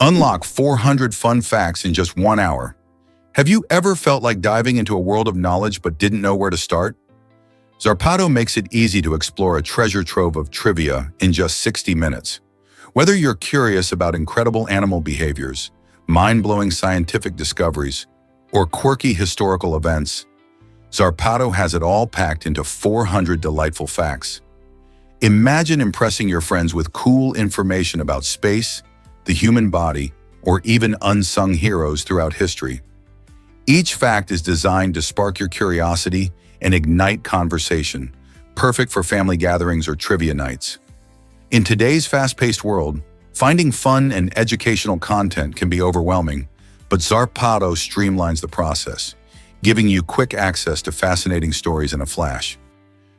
Unlock 400 fun facts in just 1 hour. Have you ever felt like diving into a world of knowledge but didn't know where to start? Zarpado makes it easy to explore a treasure trove of trivia in just 60 minutes. Whether you're curious about incredible animal behaviors, mind-blowing scientific discoveries, or quirky historical events, Zarpado has it all packed into 400 delightful facts. Imagine impressing your friends with cool information about space, the human body, or even unsung heroes throughout history. Each fact is designed to spark your curiosity and ignite conversation, perfect for family gatherings or trivia nights. In today's fast-paced world, finding fun and educational content can be overwhelming, but Zarpado streamlines the process, giving you quick access to fascinating stories in a flash.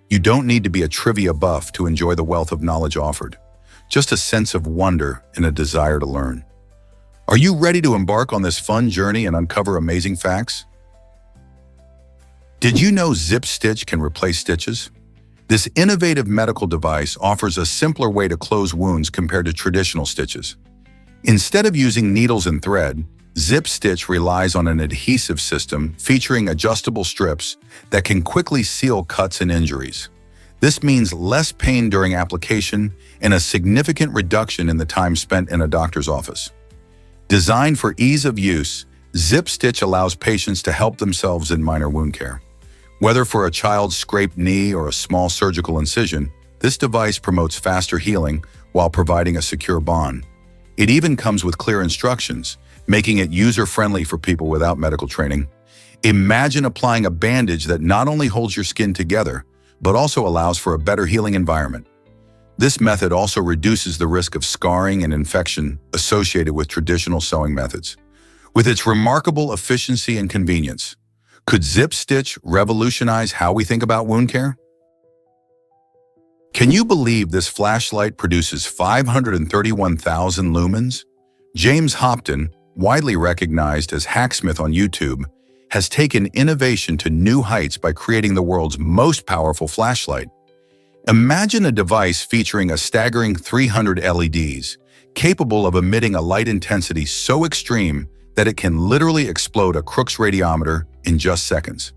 You don't need to be a trivia buff to enjoy the wealth of knowledge offered, just a sense of wonder and a desire to learn. Are you ready to embark on this fun journey and uncover amazing facts? Did you know Zip Stitch can replace stitches? This innovative medical device offers a simpler way to close wounds compared to traditional stitches. Instead of using needles and thread, Zip Stitch relies on an adhesive system featuring adjustable strips that can quickly seal cuts and injuries. This means less pain during application and a significant reduction in the time spent in a doctor's office. Designed for ease of use, Zip Stitch allows patients to help themselves in minor wound care. Whether for a child's scraped knee or a small surgical incision, this device promotes faster healing while providing a secure bond. It even comes with clear instructions, making it user-friendly for people without medical training. Imagine applying a bandage that not only holds your skin together, but also allows for a better healing environment. This method also reduces the risk of scarring and infection associated with traditional sewing methods. With its remarkable efficiency and convenience, could Zip Stitch revolutionize how we think about wound care? Can you believe this flashlight produces 531,000 lumens? James Hopton, widely recognized as Hacksmith on YouTube, has taken innovation to new heights by creating the world's most powerful flashlight. Imagine a device featuring a staggering 300 LEDs, capable of emitting a light intensity so extreme that it can literally explode a Crookes radiometer in just seconds.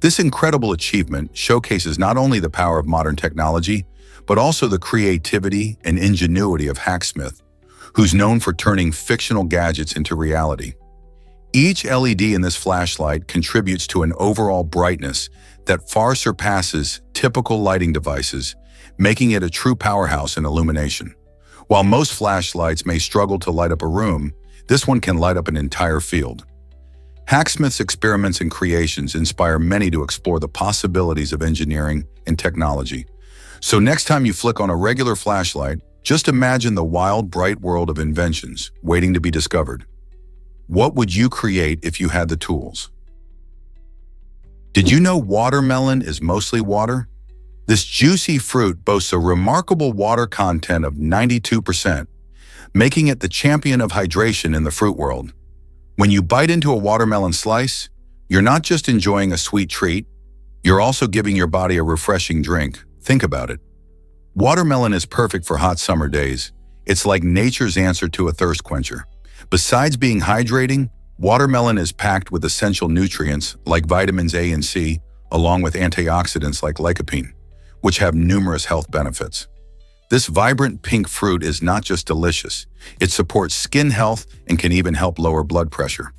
This incredible achievement showcases not only the power of modern technology, but also the creativity and ingenuity of Hacksmith, who's known for turning fictional gadgets into reality. Each LED in this flashlight contributes to an overall brightness that far surpasses typical lighting devices, making it a true powerhouse in illumination. While most flashlights may struggle to light up a room, this one can light up an entire field. Hacksmith's experiments and creations inspire many to explore the possibilities of engineering and technology. So next time you flick on a regular flashlight, just imagine the wild, bright world of inventions waiting to be discovered. What would you create if you had the tools? Did you know watermelon is mostly water? This juicy fruit boasts a remarkable water content of 92%, making it the champion of hydration in the fruit world. When you bite into a watermelon slice, you're not just enjoying a sweet treat, you're also giving your body a refreshing drink. Think about it. Watermelon is perfect for hot summer days. It's like nature's answer to a thirst quencher. Besides being hydrating, watermelon is packed with essential nutrients like vitamins A and C, along with antioxidants like lycopene, which have numerous health benefits. This vibrant pink fruit is not just delicious, it supports skin health and can even help lower blood pressure.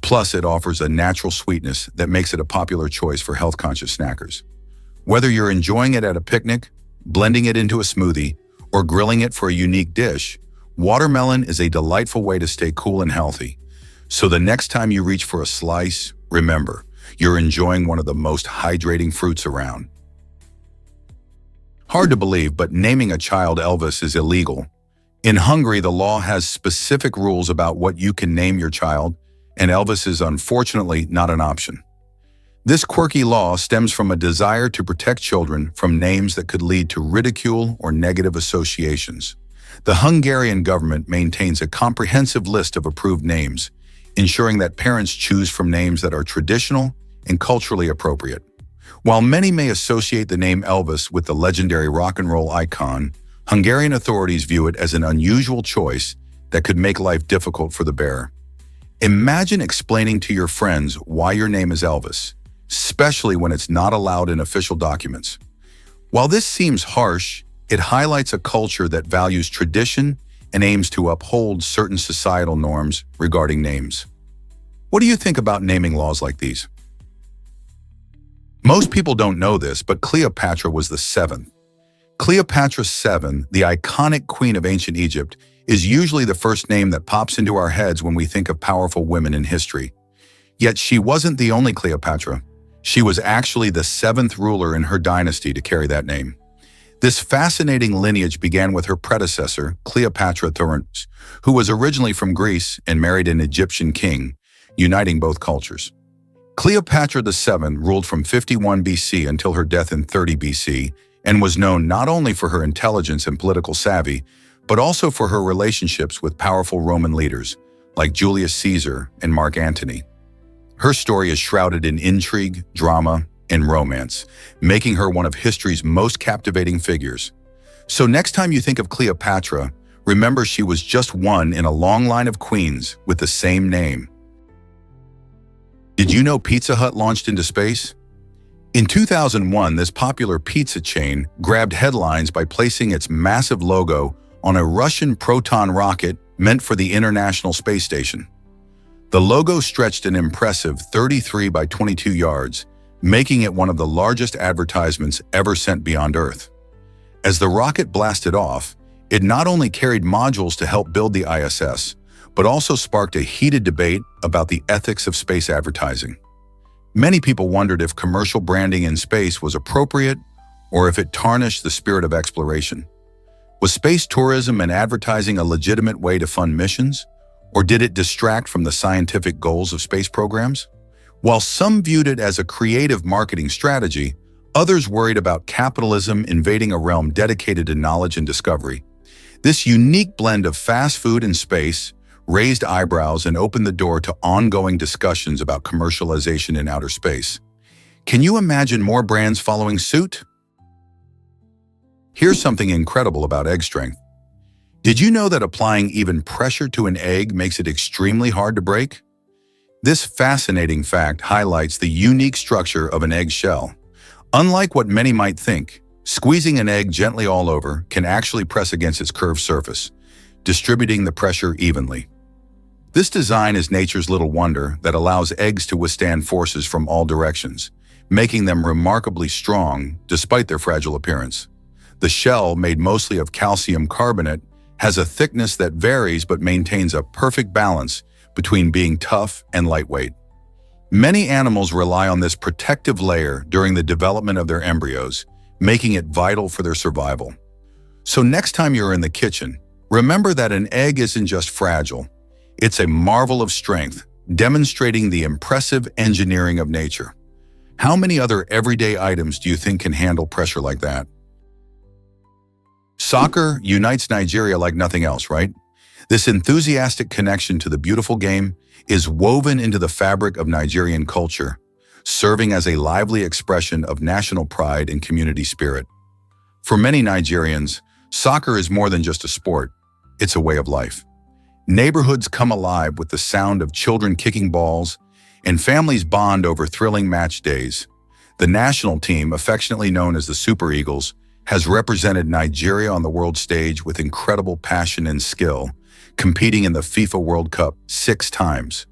Plus, it offers a natural sweetness that makes it a popular choice for health-conscious snackers. Whether you're enjoying it at a picnic, blending it into a smoothie, or grilling it for a unique dish, watermelon is a delightful way to stay cool and healthy. So the next time you reach for a slice, remember, you're enjoying one of the most hydrating fruits around. Hard to believe, but naming a child Elvis is illegal. In Hungary, the law has specific rules about what you can name your child, and Elvis is unfortunately not an option. This quirky law stems from a desire to protect children from names that could lead to ridicule or negative associations. The Hungarian government maintains a comprehensive list of approved names, ensuring that parents choose from names that are traditional and culturally appropriate. While many may associate the name Elvis with the legendary rock and roll icon, Hungarian authorities view it as an unusual choice that could make life difficult for the bearer. Imagine explaining to your friends why your name is Elvis, especially when it's not allowed in official documents. While this seems harsh, it highlights a culture that values tradition and aims to uphold certain societal norms regarding names. What do you think about naming laws like these? Most people don't know this, but Cleopatra was the seventh. Cleopatra VII, the iconic queen of ancient Egypt, is usually the first name that pops into our heads when we think of powerful women in history. Yet she wasn't the only Cleopatra. She was actually the seventh ruler in her dynasty to carry that name. This fascinating lineage began with her predecessor, Cleopatra Furman, who was originally from Greece and married an Egyptian king, uniting both cultures. Cleopatra VII ruled from 51 BC until her death in 30 BC and was known not only for her intelligence and political savvy, but also for her relationships with powerful Roman leaders like Julius Caesar and Mark Antony. Her story is shrouded in intrigue, drama, and romance, making her one of history's most captivating figures. So next time you think of Cleopatra, remember she was just one in a long line of queens with the same name. Did you know Pizza Hut launched into space? In 2001, this popular pizza chain grabbed headlines by placing its massive logo on a Russian Proton rocket meant for the International Space Station. The logo stretched an impressive 33 by 22 yards, making it one of the largest advertisements ever sent beyond Earth. As the rocket blasted off, it not only carried modules to help build the ISS, but also sparked a heated debate about the ethics of space advertising. Many people wondered if commercial branding in space was appropriate or if it tarnished the spirit of exploration. Was space tourism and advertising a legitimate way to fund missions, or did it distract from the scientific goals of space programs? While some viewed it as a creative marketing strategy, others worried about capitalism invading a realm dedicated to knowledge and discovery. This unique blend of fast food and space raised eyebrows and opened the door to ongoing discussions about commercialization in outer space. Can you imagine more brands following suit? Here's something incredible about egg strength. Did you know that applying even pressure to an egg makes it extremely hard to break? This fascinating fact highlights the unique structure of an egg shell. Unlike what many might think, squeezing an egg gently all over can actually press against its curved surface, distributing the pressure evenly. This design is nature's little wonder that allows eggs to withstand forces from all directions, making them remarkably strong despite their fragile appearance. The shell, made mostly of calcium carbonate, has a thickness that varies but maintains a perfect balance between being tough and lightweight. Many animals rely on this protective layer during the development of their embryos, making it vital for their survival. So next time you're in the kitchen, remember that an egg isn't just fragile. It's a marvel of strength, demonstrating the impressive engineering of nature. How many other everyday items do you think can handle pressure like that? Soccer unites Nigeria like nothing else, right? This enthusiastic connection to the beautiful game is woven into the fabric of Nigerian culture, serving as a lively expression of national pride and community spirit. For many Nigerians, soccer is more than just a sport. It's a way of life. Neighborhoods come alive with the sound of children kicking balls, and families bond over thrilling match days. The national team, affectionately known as the Super Eagles, has represented Nigeria on the world stage with incredible passion and skill, competing in the FIFA World Cup 6 times.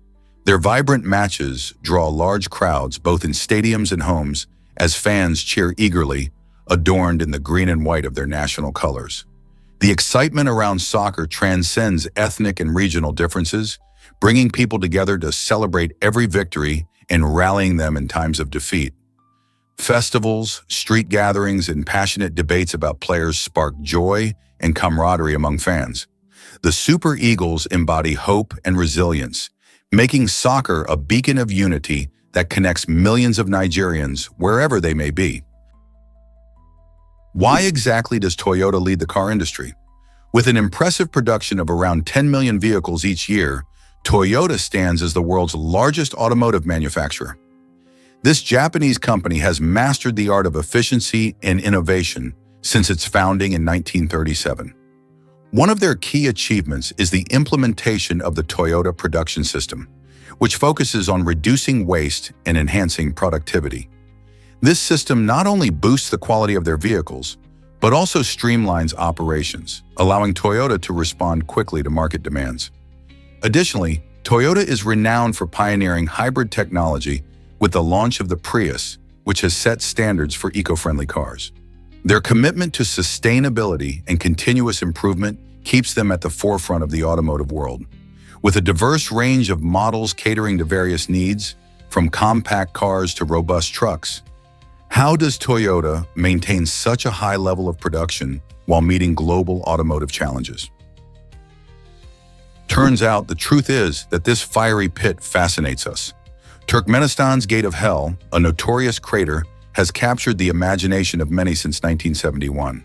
Their vibrant matches draw large crowds both in stadiums and homes as fans cheer eagerly, adorned in the green and white of their national colors. The excitement around soccer transcends ethnic and regional differences, bringing people together to celebrate every victory and rallying them in times of defeat. Festivals, street gatherings, and passionate debates about players spark joy and camaraderie among fans. The Super Eagles embody hope and resilience, making soccer a beacon of unity that connects millions of Nigerians wherever they may be. Why exactly does Toyota lead the car industry? With an impressive production of around 10 million vehicles each year, Toyota stands as the world's largest automotive manufacturer. This Japanese company has mastered the art of efficiency and innovation since its founding in 1937. One of their key achievements is the implementation of the Toyota production system, which focuses on reducing waste and enhancing productivity. This system not only boosts the quality of their vehicles, but also streamlines operations, allowing Toyota to respond quickly to market demands. Additionally, Toyota is renowned for pioneering hybrid technology with the launch of the Prius, which has set standards for eco-friendly cars. Their commitment to sustainability and continuous improvement keeps them at the forefront of the automotive world. With a diverse range of models catering to various needs, from compact cars to robust trucks, how does Toyota maintain such a high level of production while meeting global automotive challenges? Turns out the truth is that this fiery pit fascinates us. Turkmenistan's Gate of Hell, a notorious crater, has captured the imagination of many since 1971.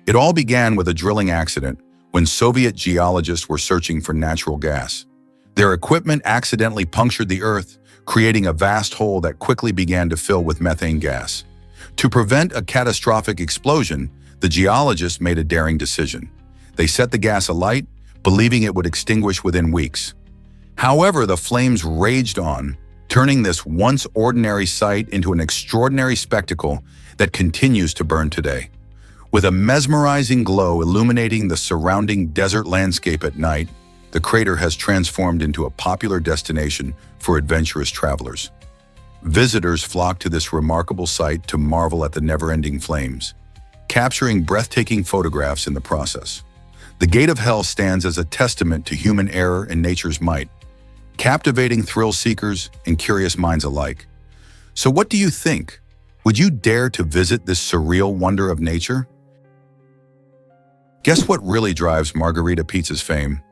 It all began with a drilling accident when Soviet geologists were searching for natural gas. Their equipment accidentally punctured the earth, creating a vast hole that quickly began to fill with methane gas. To prevent a catastrophic explosion, the geologists made a daring decision. They set the gas alight, believing it would extinguish within weeks. However, the flames raged on, turning this once ordinary site into an extraordinary spectacle that continues to burn today. With a mesmerizing glow illuminating the surrounding desert landscape at night, the crater has transformed into a popular destination for adventurous travelers. Visitors flock to this remarkable site to marvel at the never-ending flames, capturing breathtaking photographs in the process. The Gate of Hell stands as a testament to human error and nature's might, captivating thrill-seekers and curious minds alike. So what do you think? Would you dare to visit this surreal wonder of nature? Guess what really drives Margherita Pizza's fame?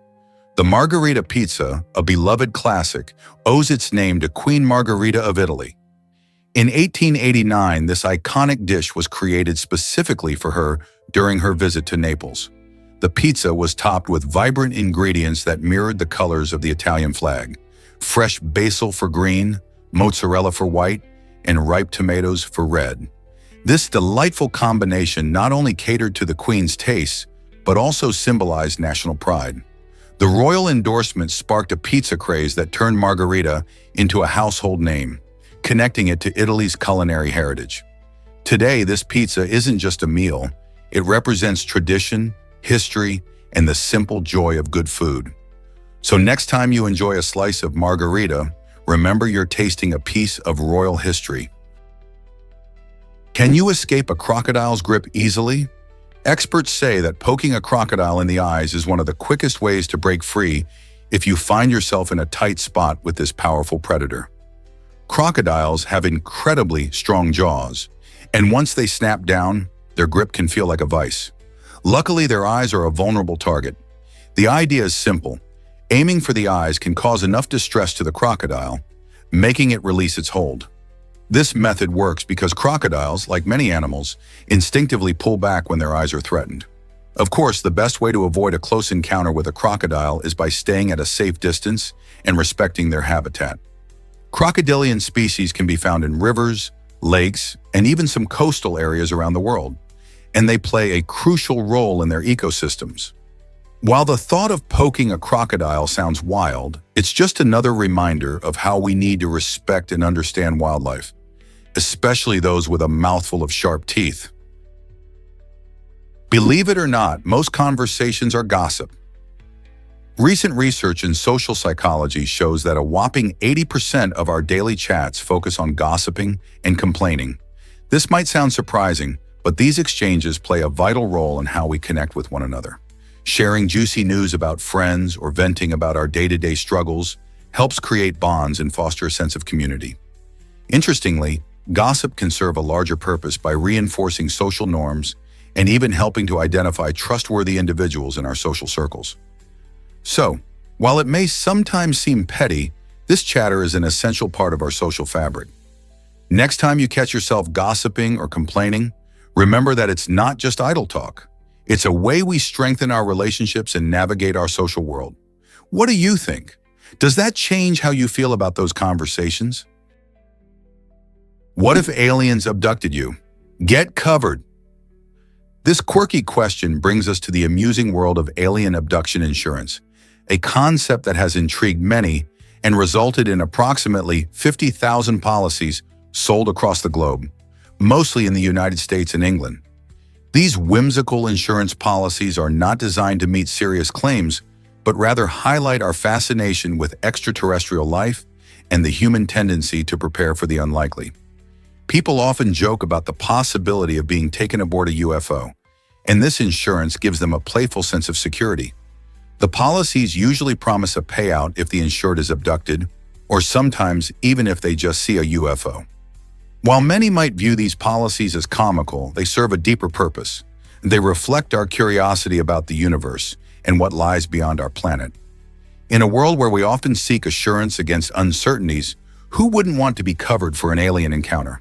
The Margherita pizza, a beloved classic, owes its name to Queen Margherita of Italy. In 1889, this iconic dish was created specifically for her during her visit to Naples. The pizza was topped with vibrant ingredients that mirrored the colors of the Italian flag: fresh basil for green, mozzarella for white, and ripe tomatoes for red. This delightful combination not only catered to the Queen's tastes, but also symbolized national pride. The royal endorsement sparked a pizza craze that turned Margherita into a household name, connecting it to Italy's culinary heritage. Today, this pizza isn't just a meal. It represents tradition, history, and the simple joy of good food. So next time you enjoy a slice of Margherita, remember you're tasting a piece of royal history. Can you escape a crocodile's grip easily? Experts say that poking a crocodile in the eyes is one of the quickest ways to break free if you find yourself in a tight spot with this powerful predator. Crocodiles have incredibly strong jaws, and once they snap down, their grip can feel like a vice. Luckily, their eyes are a vulnerable target. The idea is simple. Aiming for the eyes can cause enough distress to the crocodile, making it release its hold. This method works because crocodiles, like many animals, instinctively pull back when their eyes are threatened. Of course, the best way to avoid a close encounter with a crocodile is by staying at a safe distance and respecting their habitat. Crocodilian species can be found in rivers, lakes, and even some coastal areas around the world, and they play a crucial role in their ecosystems. While the thought of poking a crocodile sounds wild, it's just another reminder of how we need to respect and understand wildlife, especially those with a mouthful of sharp teeth. Believe it or not, most conversations are gossip. Recent research in social psychology shows that a whopping 80% of our daily chats focus on gossiping and complaining. This might sound surprising, but these exchanges play a vital role in how we connect with one another. Sharing juicy news about friends or venting about our day-to-day struggles helps create bonds and foster a sense of community. Interestingly, gossip can serve a larger purpose by reinforcing social norms and even helping to identify trustworthy individuals in our social circles. So, while it may sometimes seem petty, this chatter is an essential part of our social fabric. Next time you catch yourself gossiping or complaining, remember that it's not just idle talk. It's a way we strengthen our relationships and navigate our social world. What do you think? Does that change how you feel about those conversations? What if aliens abducted you? Get covered. This quirky question brings us to the amusing world of alien abduction insurance, a concept that has intrigued many and resulted in approximately 50,000 policies sold across the globe, mostly in the United States and England. These whimsical insurance policies are not designed to meet serious claims, but rather highlight our fascination with extraterrestrial life and the human tendency to prepare for the unlikely. People often joke about the possibility of being taken aboard a UFO, and this insurance gives them a playful sense of security. The policies usually promise a payout if the insured is abducted, or sometimes even if they just see a UFO. While many might view these policies as comical, they serve a deeper purpose. They reflect our curiosity about the universe and what lies beyond our planet. In a world where we often seek assurance against uncertainties, who wouldn't want to be covered for an alien encounter?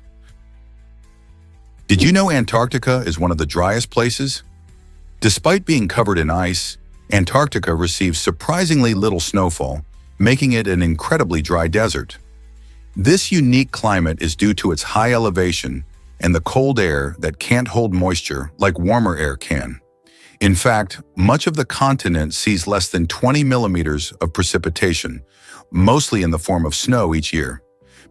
Did you know Antarctica is one of the driest places? Despite being covered in ice, Antarctica receives surprisingly little snowfall, making it an incredibly dry desert. This unique climate is due to its high elevation and the cold air that can't hold moisture like warmer air can. In fact, much of the continent sees less than 20 millimeters of precipitation, mostly in the form of snow each year.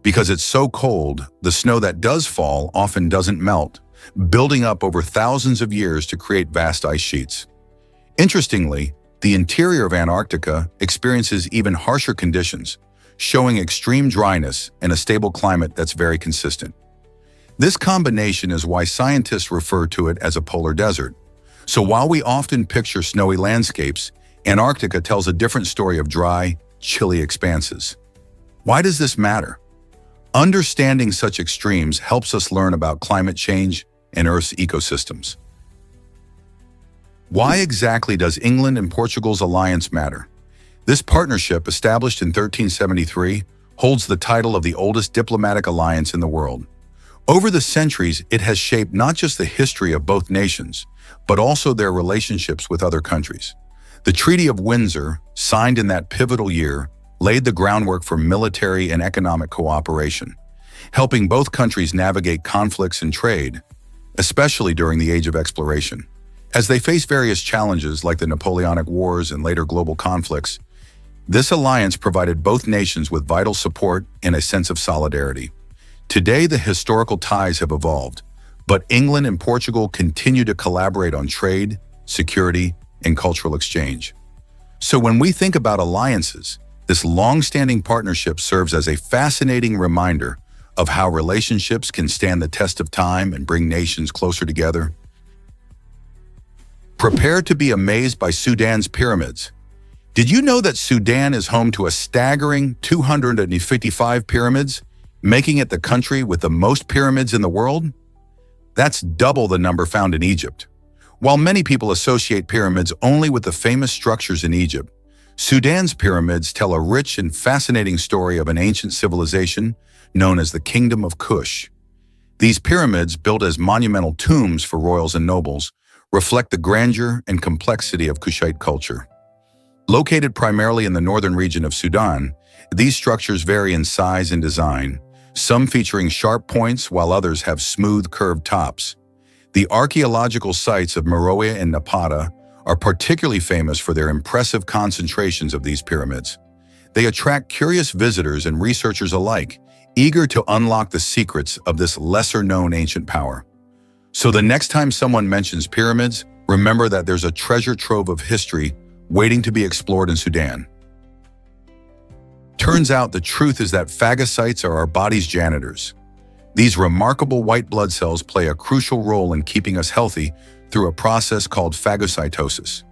Because it's so cold, the snow that does fall often doesn't melt, building up over thousands of years to create vast ice sheets. Interestingly, the interior of Antarctica experiences even harsher conditions, showing extreme dryness and a stable climate that's very consistent. This combination is why scientists refer to it as a polar desert. So while we often picture snowy landscapes, Antarctica tells a different story of dry, chilly expanses. Why does this matter? Understanding such extremes helps us learn about climate change and Earth's ecosystems. Why exactly does England and Portugal's alliance matter? This partnership, established in 1373, holds the title of the oldest diplomatic alliance in the world. Over the centuries, it has shaped not just the history of both nations, but also their relationships with other countries. The Treaty of Windsor, signed in that pivotal year, laid the groundwork for military and economic cooperation, helping both countries navigate conflicts and trade, especially during the Age of Exploration. As they face various challenges like the Napoleonic Wars and later global conflicts, this alliance provided both nations with vital support and a sense of solidarity. Today, the historical ties have evolved, but England and Portugal continue to collaborate on trade, security, and cultural exchange. So when we think about alliances, this long-standing partnership serves as a fascinating reminder of how relationships can stand the test of time and bring nations closer together. Prepare to be amazed by Sudan's pyramids. Did you know that Sudan is home to a staggering 255 pyramids, making it the country with the most pyramids in the world? That's double the number found in Egypt. While many people associate pyramids only with the famous structures in Egypt, Sudan's pyramids tell a rich and fascinating story of an ancient civilization known as the Kingdom of Kush. These pyramids, built as monumental tombs for royals and nobles, reflect the grandeur and complexity of Kushite culture. Located primarily in the northern region of Sudan, these structures vary in size and design, some featuring sharp points while others have smooth, curved tops. The archaeological sites of Meroe and Napata are particularly famous for their impressive concentrations of these pyramids. They attract curious visitors and researchers alike, eager to unlock the secrets of this lesser-known ancient power. So the next time someone mentions pyramids, remember that there's a treasure trove of history waiting to be explored in Sudan. Turns out the truth is that phagocytes are our body's janitors. These remarkable white blood cells play a crucial role in keeping us healthy through a process called phagocytosis.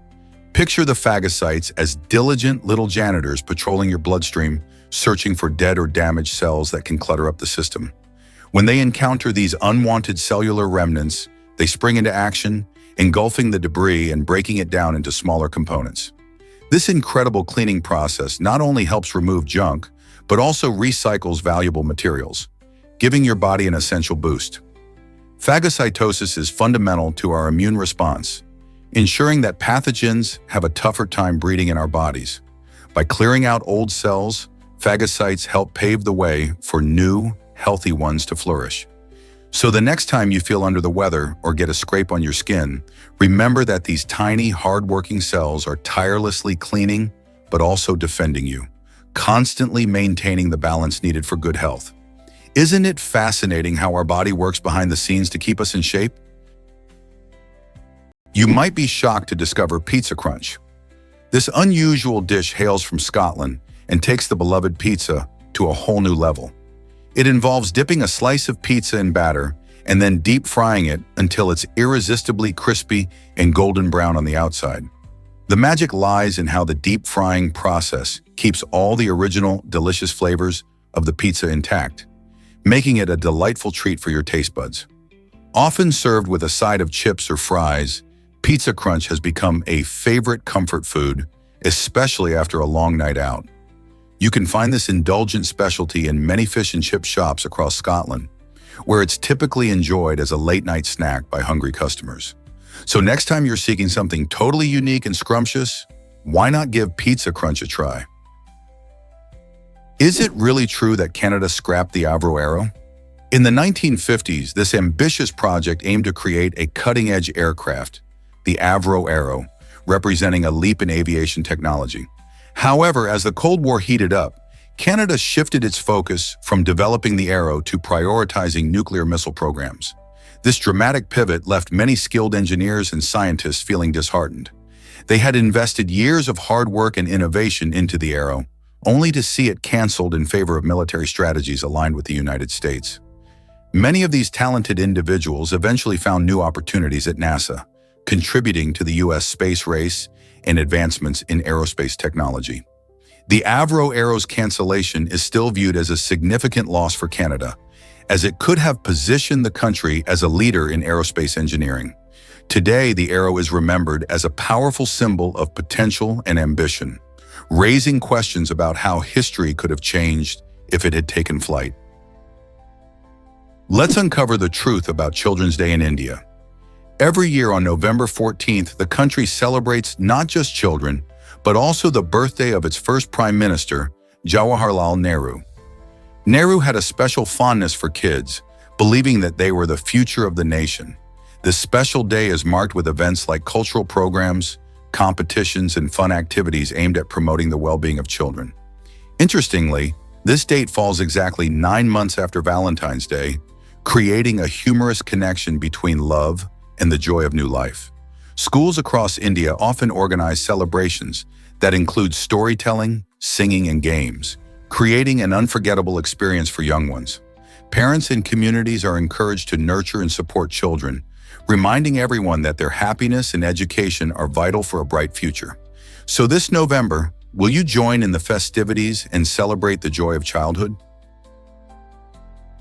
Picture the phagocytes as diligent little janitors patrolling your bloodstream, searching for dead or damaged cells that can clutter up the system. When they encounter these unwanted cellular remnants, they spring into action, engulfing the debris and breaking it down into smaller components. This incredible cleaning process not only helps remove junk, but also recycles valuable materials, giving your body an essential boost. Phagocytosis is fundamental to our immune response, ensuring that pathogens have a tougher time breeding in our bodies. By clearing out old cells, phagocytes help pave the way for new, healthy ones to flourish. So the next time you feel under the weather or get a scrape on your skin, remember that these tiny, hard-working cells are tirelessly cleaning, but also defending you, constantly maintaining the balance needed for good health. Isn't it fascinating how our body works behind the scenes to keep us in shape? You might be shocked to discover pizza crunch. This unusual dish hails from Scotland and takes the beloved pizza to a whole new level. It involves dipping a slice of pizza in batter and then deep frying it until it's irresistibly crispy and golden brown on the outside. The magic lies in how the deep frying process keeps all the original delicious flavors of the pizza intact, making it a delightful treat for your taste buds. Often served with a side of chips or fries, pizza crunch has become a favorite comfort food, especially after a long night out. You can find this indulgent specialty in many fish and chip shops across Scotland, where it's typically enjoyed as a late-night snack by hungry customers. So next time you're seeking something totally unique and scrumptious, why not give pizza crunch a try? Is it really true that Canada scrapped the Avro Arrow? In the 1950s, this ambitious project aimed to create a cutting-edge aircraft, the Avro Arrow, representing a leap in aviation technology. However, as the Cold War heated up, Canada shifted its focus from developing the Arrow to prioritizing nuclear missile programs. This dramatic pivot left many skilled engineers and scientists feeling disheartened. They had invested years of hard work and innovation into the Arrow, only to see it canceled in favor of military strategies aligned with the United States. Many of these talented individuals eventually found new opportunities at NASA, contributing to the U.S. space race and advancements in aerospace technology. The Avro Arrow's cancellation is still viewed as a significant loss for Canada, as it could have positioned the country as a leader in aerospace engineering. Today, the Arrow is remembered as a powerful symbol of potential and ambition, raising questions about how history could have changed if it had taken flight. Let's uncover the truth about Children's Day in India. Every year on November 14th, the country celebrates not just children, but also the birthday of its first Prime Minister, Jawaharlal Nehru. Nehru had a special fondness for kids, believing that they were the future of the nation. This special day is marked with events like cultural programs, competitions, and fun activities aimed at promoting the well-being of children. Interestingly, this date falls exactly 9 months after Valentine's Day, creating a humorous connection between love and the joy of new life. Schools across India often organize celebrations that include storytelling, singing, and games, creating an unforgettable experience for young ones. Parents and communities are encouraged to nurture and support children, reminding everyone that their happiness and education are vital for a bright future. So this November, will you join in the festivities and celebrate the joy of childhood?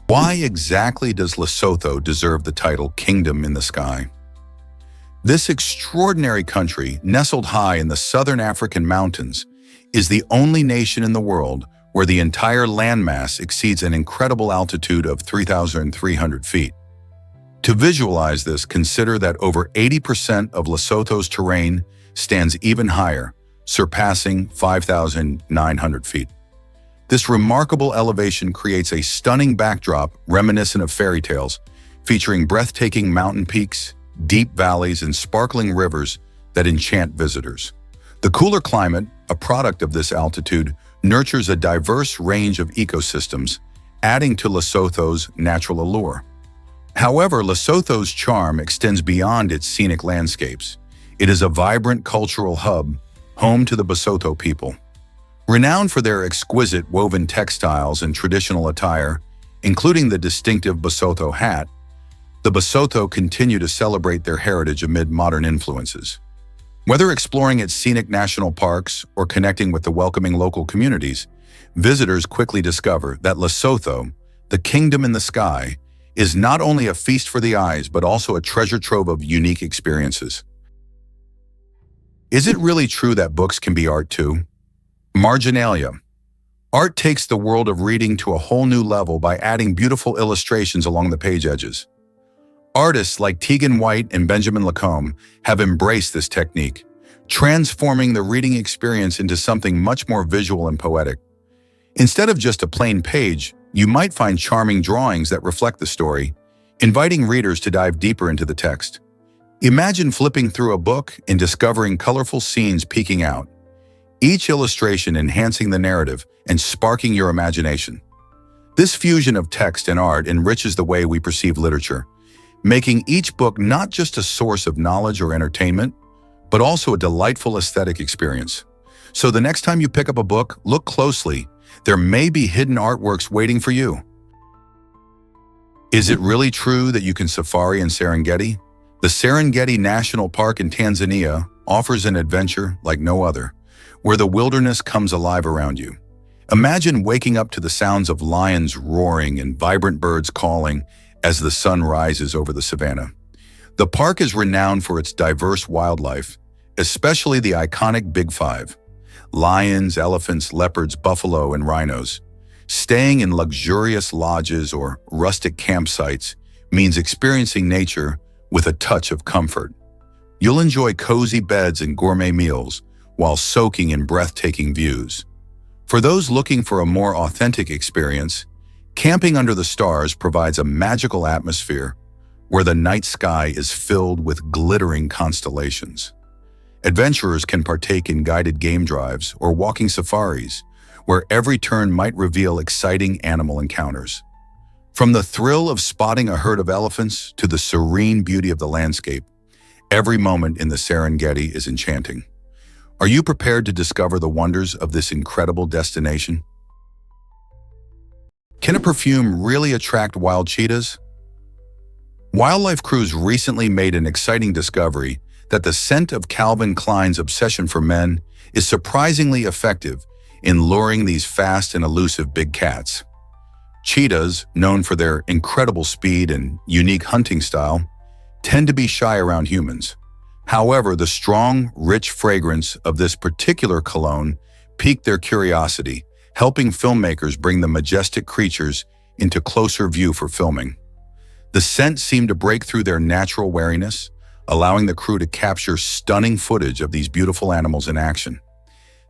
Why exactly does Lesotho deserve the title Kingdom in the Sky? This extraordinary country, nestled high in the southern African mountains, is the only nation in the world where the entire landmass exceeds an incredible altitude of 3,300 feet. To visualize this, consider that over 80% of Lesotho's terrain stands even higher, surpassing 5,900 feet. This remarkable elevation creates a stunning backdrop reminiscent of fairy tales, featuring breathtaking mountain peaks, deep valleys, and sparkling rivers that enchant visitors. The cooler climate, a product of this altitude, nurtures a diverse range of ecosystems, adding to Lesotho's natural allure. However, Lesotho's charm extends beyond its scenic landscapes. It is a vibrant cultural hub, home to the Basotho people. Renowned for their exquisite woven textiles and traditional attire, including the distinctive Basotho hat, the Basotho continue to celebrate their heritage amid modern influences. Whether exploring its scenic national parks or connecting with the welcoming local communities, visitors quickly discover that Lesotho, the kingdom in the sky, is not only a feast for the eyes, but also a treasure trove of unique experiences. Is it really true that books can be art too? Marginelia. Art takes the world of reading to a whole new level by adding beautiful illustrations along the page edges. Artists like Tegan White and Benjamin Lacombe have embraced this technique, transforming the reading experience into something much more visual and poetic. Instead of just a plain page, you might find charming drawings that reflect the story, inviting readers to dive deeper into the text. Imagine flipping through a book and discovering colorful scenes peeking out, each illustration enhancing the narrative and sparking your imagination. This fusion of text and art enriches the way we perceive literature, making each book not just a source of knowledge or entertainment, but also a delightful aesthetic experience. So the next time you pick up a book, look closely. There may be hidden artworks waiting for you. Is it really true that you can safari in Serengeti? The Serengeti National Park in Tanzania offers an adventure like no other, where the wilderness comes alive around you. Imagine waking up to the sounds of lions roaring and vibrant birds calling as the sun rises over the savanna. The park is renowned for its diverse wildlife, especially the iconic Big Five: lions, elephants, leopards, buffalo, and rhinos. Staying in luxurious lodges or rustic campsites means experiencing nature with a touch of comfort. You'll enjoy cozy beds and gourmet meals while soaking in breathtaking views. For those looking for a more authentic experience, camping under the stars provides a magical atmosphere where the night sky is filled with glittering constellations. Adventurers can partake in guided game drives or walking safaris, where every turn might reveal exciting animal encounters. From the thrill of spotting a herd of elephants to the serene beauty of the landscape, every moment in the Serengeti is enchanting. Are you prepared to discover the wonders of this incredible destination? Can a perfume really attract wild cheetahs? Wildlife crews recently made an exciting discovery that the scent of Calvin Klein's obsession for men is surprisingly effective in luring these fast and elusive big cats. Cheetahs, known for their incredible speed and unique hunting style, tend to be shy around humans. However, the strong, rich fragrance of this particular cologne piqued their curiosity, helping filmmakers bring the majestic creatures into closer view for filming. The scent seemed to break through their natural wariness, allowing the crew to capture stunning footage of these beautiful animals in action.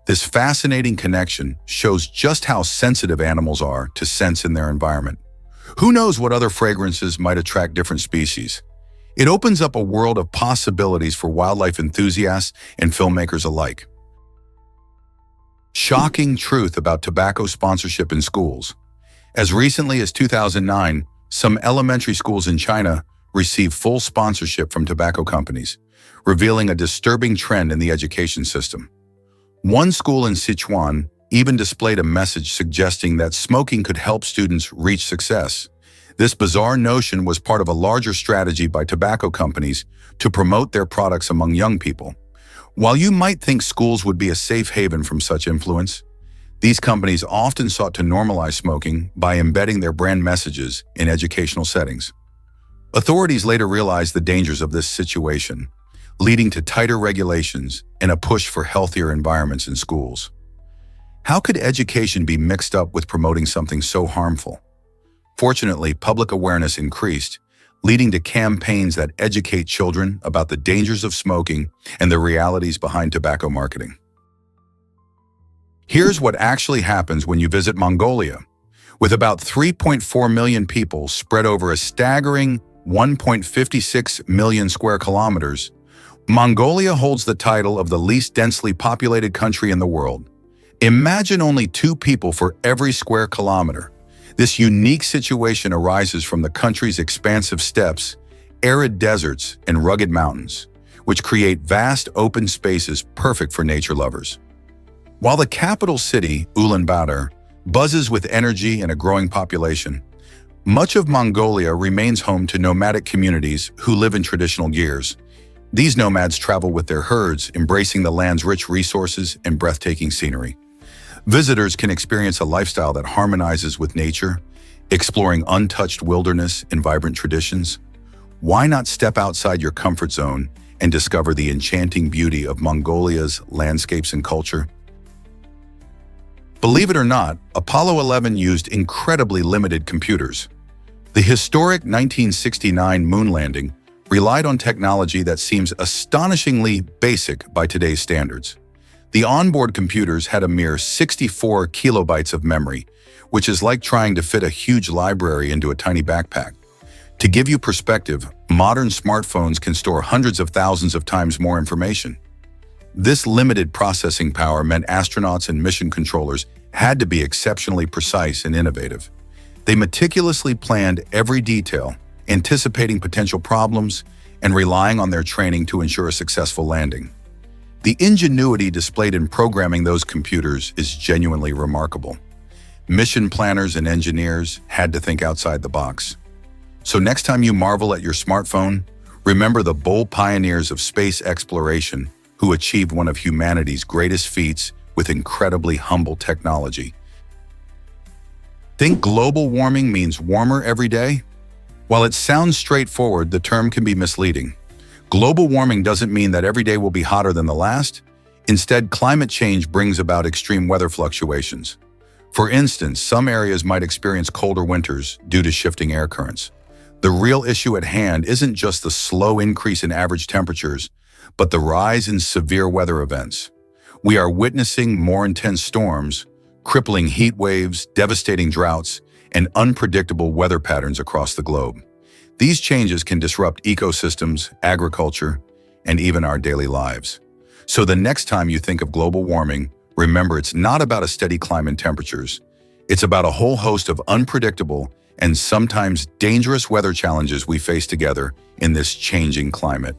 This fascinating connection shows just how sensitive animals are to scents in their environment. Who knows what other fragrances might attract different species? It opens up a world of possibilities for wildlife enthusiasts and filmmakers alike. Shocking truth about tobacco sponsorship in schools. As recently as 2009, some elementary schools in China received full sponsorship from tobacco companies, revealing a disturbing trend in the education system. One school in Sichuan even displayed a message suggesting that smoking could help students reach success. This bizarre notion was part of a larger strategy by tobacco companies to promote their products among young people. While you might think schools would be a safe haven from such influence, these companies often sought to normalize smoking by embedding their brand messages in educational settings. Authorities later realized the dangers of this situation, leading to tighter regulations and a push for healthier environments in schools. How could education be mixed up with promoting something so harmful? Fortunately, public awareness increased, leading to campaigns that educate children about the dangers of smoking and the realities behind tobacco marketing. Here's what actually happens when you visit Mongolia. With about 3.4 million people spread over a staggering 1.56 million square kilometers, Mongolia holds the title of the least densely populated country in the world. Imagine only 2 people for every square kilometer. This unique situation arises from the country's expansive steppes, arid deserts, and rugged mountains, which create vast open spaces perfect for nature lovers. While the capital city, Ulaanbaatar, buzzes with energy and a growing population, much of Mongolia remains home to nomadic communities who live in traditional gears. These nomads travel with their herds, embracing the land's rich resources and breathtaking scenery. Visitors can experience a lifestyle that harmonizes with nature, exploring untouched wilderness and vibrant traditions. Why not step outside your comfort zone and discover the enchanting beauty of Mongolia's landscapes and culture? Believe it or not, Apollo 11 used incredibly limited computers. The historic 1969 moon landing relied on technology that seems astonishingly basic by today's standards. The onboard computers had a mere 64 kilobytes of memory, which is like trying to fit a huge library into a tiny backpack. To give you perspective, modern smartphones can store hundreds of thousands of times more information. This limited processing power meant astronauts and mission controllers had to be exceptionally precise and innovative. They meticulously planned every detail, anticipating potential problems and relying on their training to ensure a successful landing. The ingenuity displayed in programming those computers is genuinely remarkable. Mission planners and engineers had to think outside the box. So next time you marvel at your smartphone, remember the bold pioneers of space exploration who achieved one of humanity's greatest feats with incredibly humble technology. Think global warming means warmer every day? While it sounds straightforward, the term can be misleading. Global warming doesn't mean that every day will be hotter than the last. Instead, climate change brings about extreme weather fluctuations. For instance, some areas might experience colder winters due to shifting air currents. The real issue at hand isn't just the slow increase in average temperatures, but the rise in severe weather events. We are witnessing more intense storms, crippling heat waves, devastating droughts, and unpredictable weather patterns across the globe. These changes can disrupt ecosystems, agriculture, and even our daily lives. So the next time you think of global warming, remember it's not about a steady climb in temperatures. It's about a whole host of unpredictable and sometimes dangerous weather challenges we face together in this changing climate.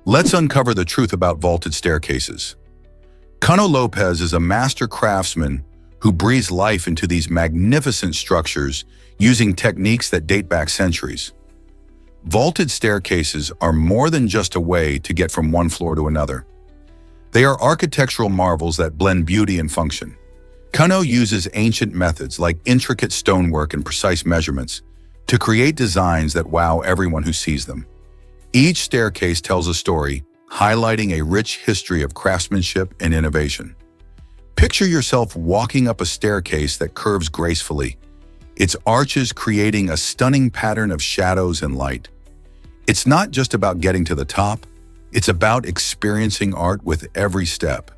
Let's uncover the truth about vaulted staircases. Cano Lopez is a master craftsman who breathes life into these magnificent structures using techniques that date back centuries. Vaulted staircases are more than just a way to get from one floor to another. They are architectural marvels that blend beauty and function. Cano uses ancient methods like intricate stonework and precise measurements to create designs that wow everyone who sees them. Each staircase tells a story, highlighting a rich history of craftsmanship and innovation. Picture yourself walking up a staircase that curves gracefully, its arches creating a stunning pattern of shadows and light. It's not just about getting to the top, it's about experiencing art with every step.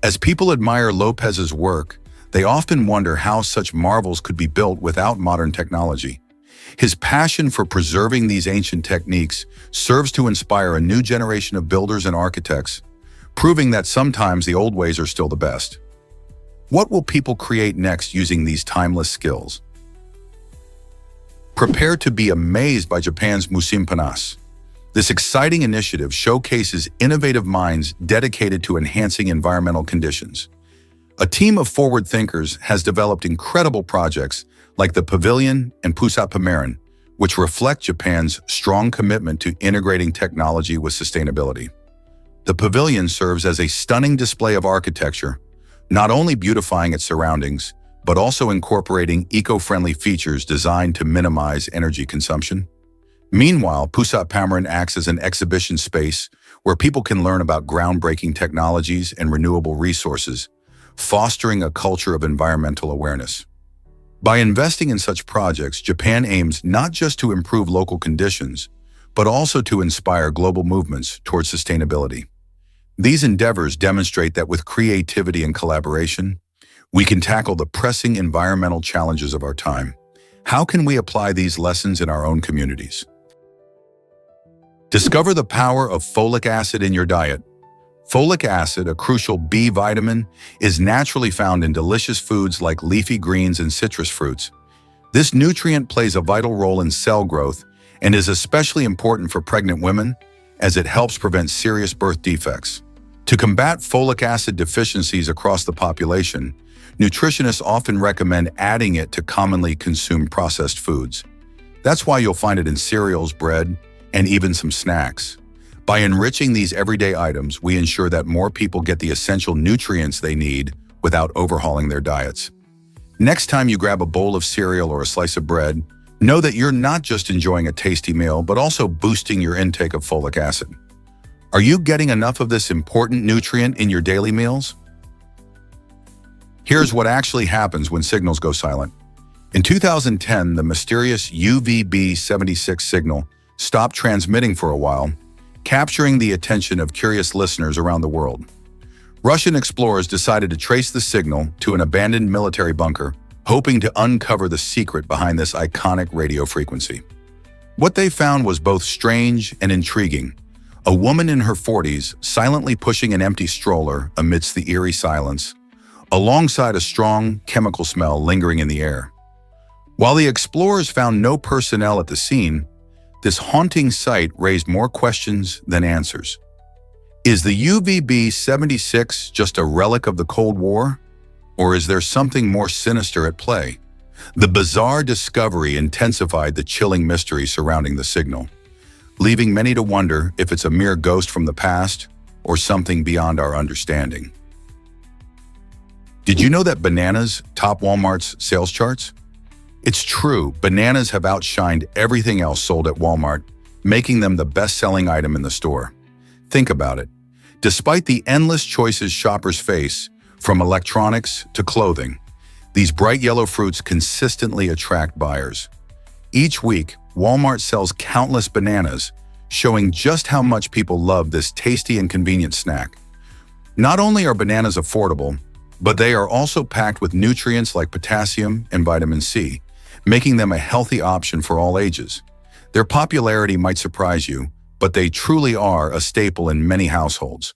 As people admire Lopez's work, they often wonder how such marvels could be built without modern technology. His passion for preserving these ancient techniques serves to inspire a new generation of builders and architects, proving that sometimes the old ways are still the best. What will people create next using these timeless skills? Prepare to be amazed by Japan's Musimpanase. This exciting initiative showcases innovative minds dedicated to enhancing environmental conditions. A team of forward thinkers has developed incredible projects like the Pavilion and Pusat Pameran, which reflect Japan's strong commitment to integrating technology with sustainability. The pavilion serves as a stunning display of architecture, not only beautifying its surroundings, but also incorporating eco-friendly features designed to minimize energy consumption. Meanwhile, Pusat Pameran acts as an exhibition space where people can learn about groundbreaking technologies and renewable resources, fostering a culture of environmental awareness. By investing in such projects, Japan aims not just to improve local conditions, but also to inspire global movements towards sustainability. These endeavors demonstrate that with creativity and collaboration, we can tackle the pressing environmental challenges of our time. How can we apply these lessons in our own communities? Discover the power of folic acid in your diet. Folic acid, a crucial B vitamin, is naturally found in delicious foods like leafy greens and citrus fruits. This nutrient plays a vital role in cell growth and is especially important for pregnant women as it helps prevent serious birth defects. To combat folic acid deficiencies across the population, nutritionists often recommend adding it to commonly consumed processed foods. That's why you'll find it in cereals, bread, and even some snacks. By enriching these everyday items, we ensure that more people get the essential nutrients they need without overhauling their diets. Next time you grab a bowl of cereal or a slice of bread, know that you're not just enjoying a tasty meal, but also boosting your intake of folic acid. Are you getting enough of this important nutrient in your daily meals? Here's what actually happens when signals go silent. In 2010, the mysterious UVB76 signal stopped transmitting for a while, capturing the attention of curious listeners around the world. Russian explorers decided to trace the signal to an abandoned military bunker, hoping to uncover the secret behind this iconic radio frequency. What they found was both strange and intriguing. A woman in her 40s silently pushing an empty stroller amidst the eerie silence, alongside a strong chemical smell lingering in the air. While the explorers found no personnel at the scene, this haunting sight raised more questions than answers. Is the UVB-76 just a relic of the Cold War? Or is there something more sinister at play? The bizarre discovery intensified the chilling mystery surrounding the signal, leaving many to wonder if it's a mere ghost from the past or something beyond our understanding. Did you know that bananas top Walmart's sales charts? It's true, bananas have outshined everything else sold at Walmart, making them the best-selling item in the store. Think about it. Despite the endless choices shoppers face, from electronics to clothing, these bright yellow fruits consistently attract buyers. Each week, Walmart sells countless bananas, showing just how much people love this tasty and convenient snack. Not only are bananas affordable, but they are also packed with nutrients like potassium and vitamin C, making them a healthy option for all ages. Their popularity might surprise you, but they truly are a staple in many households.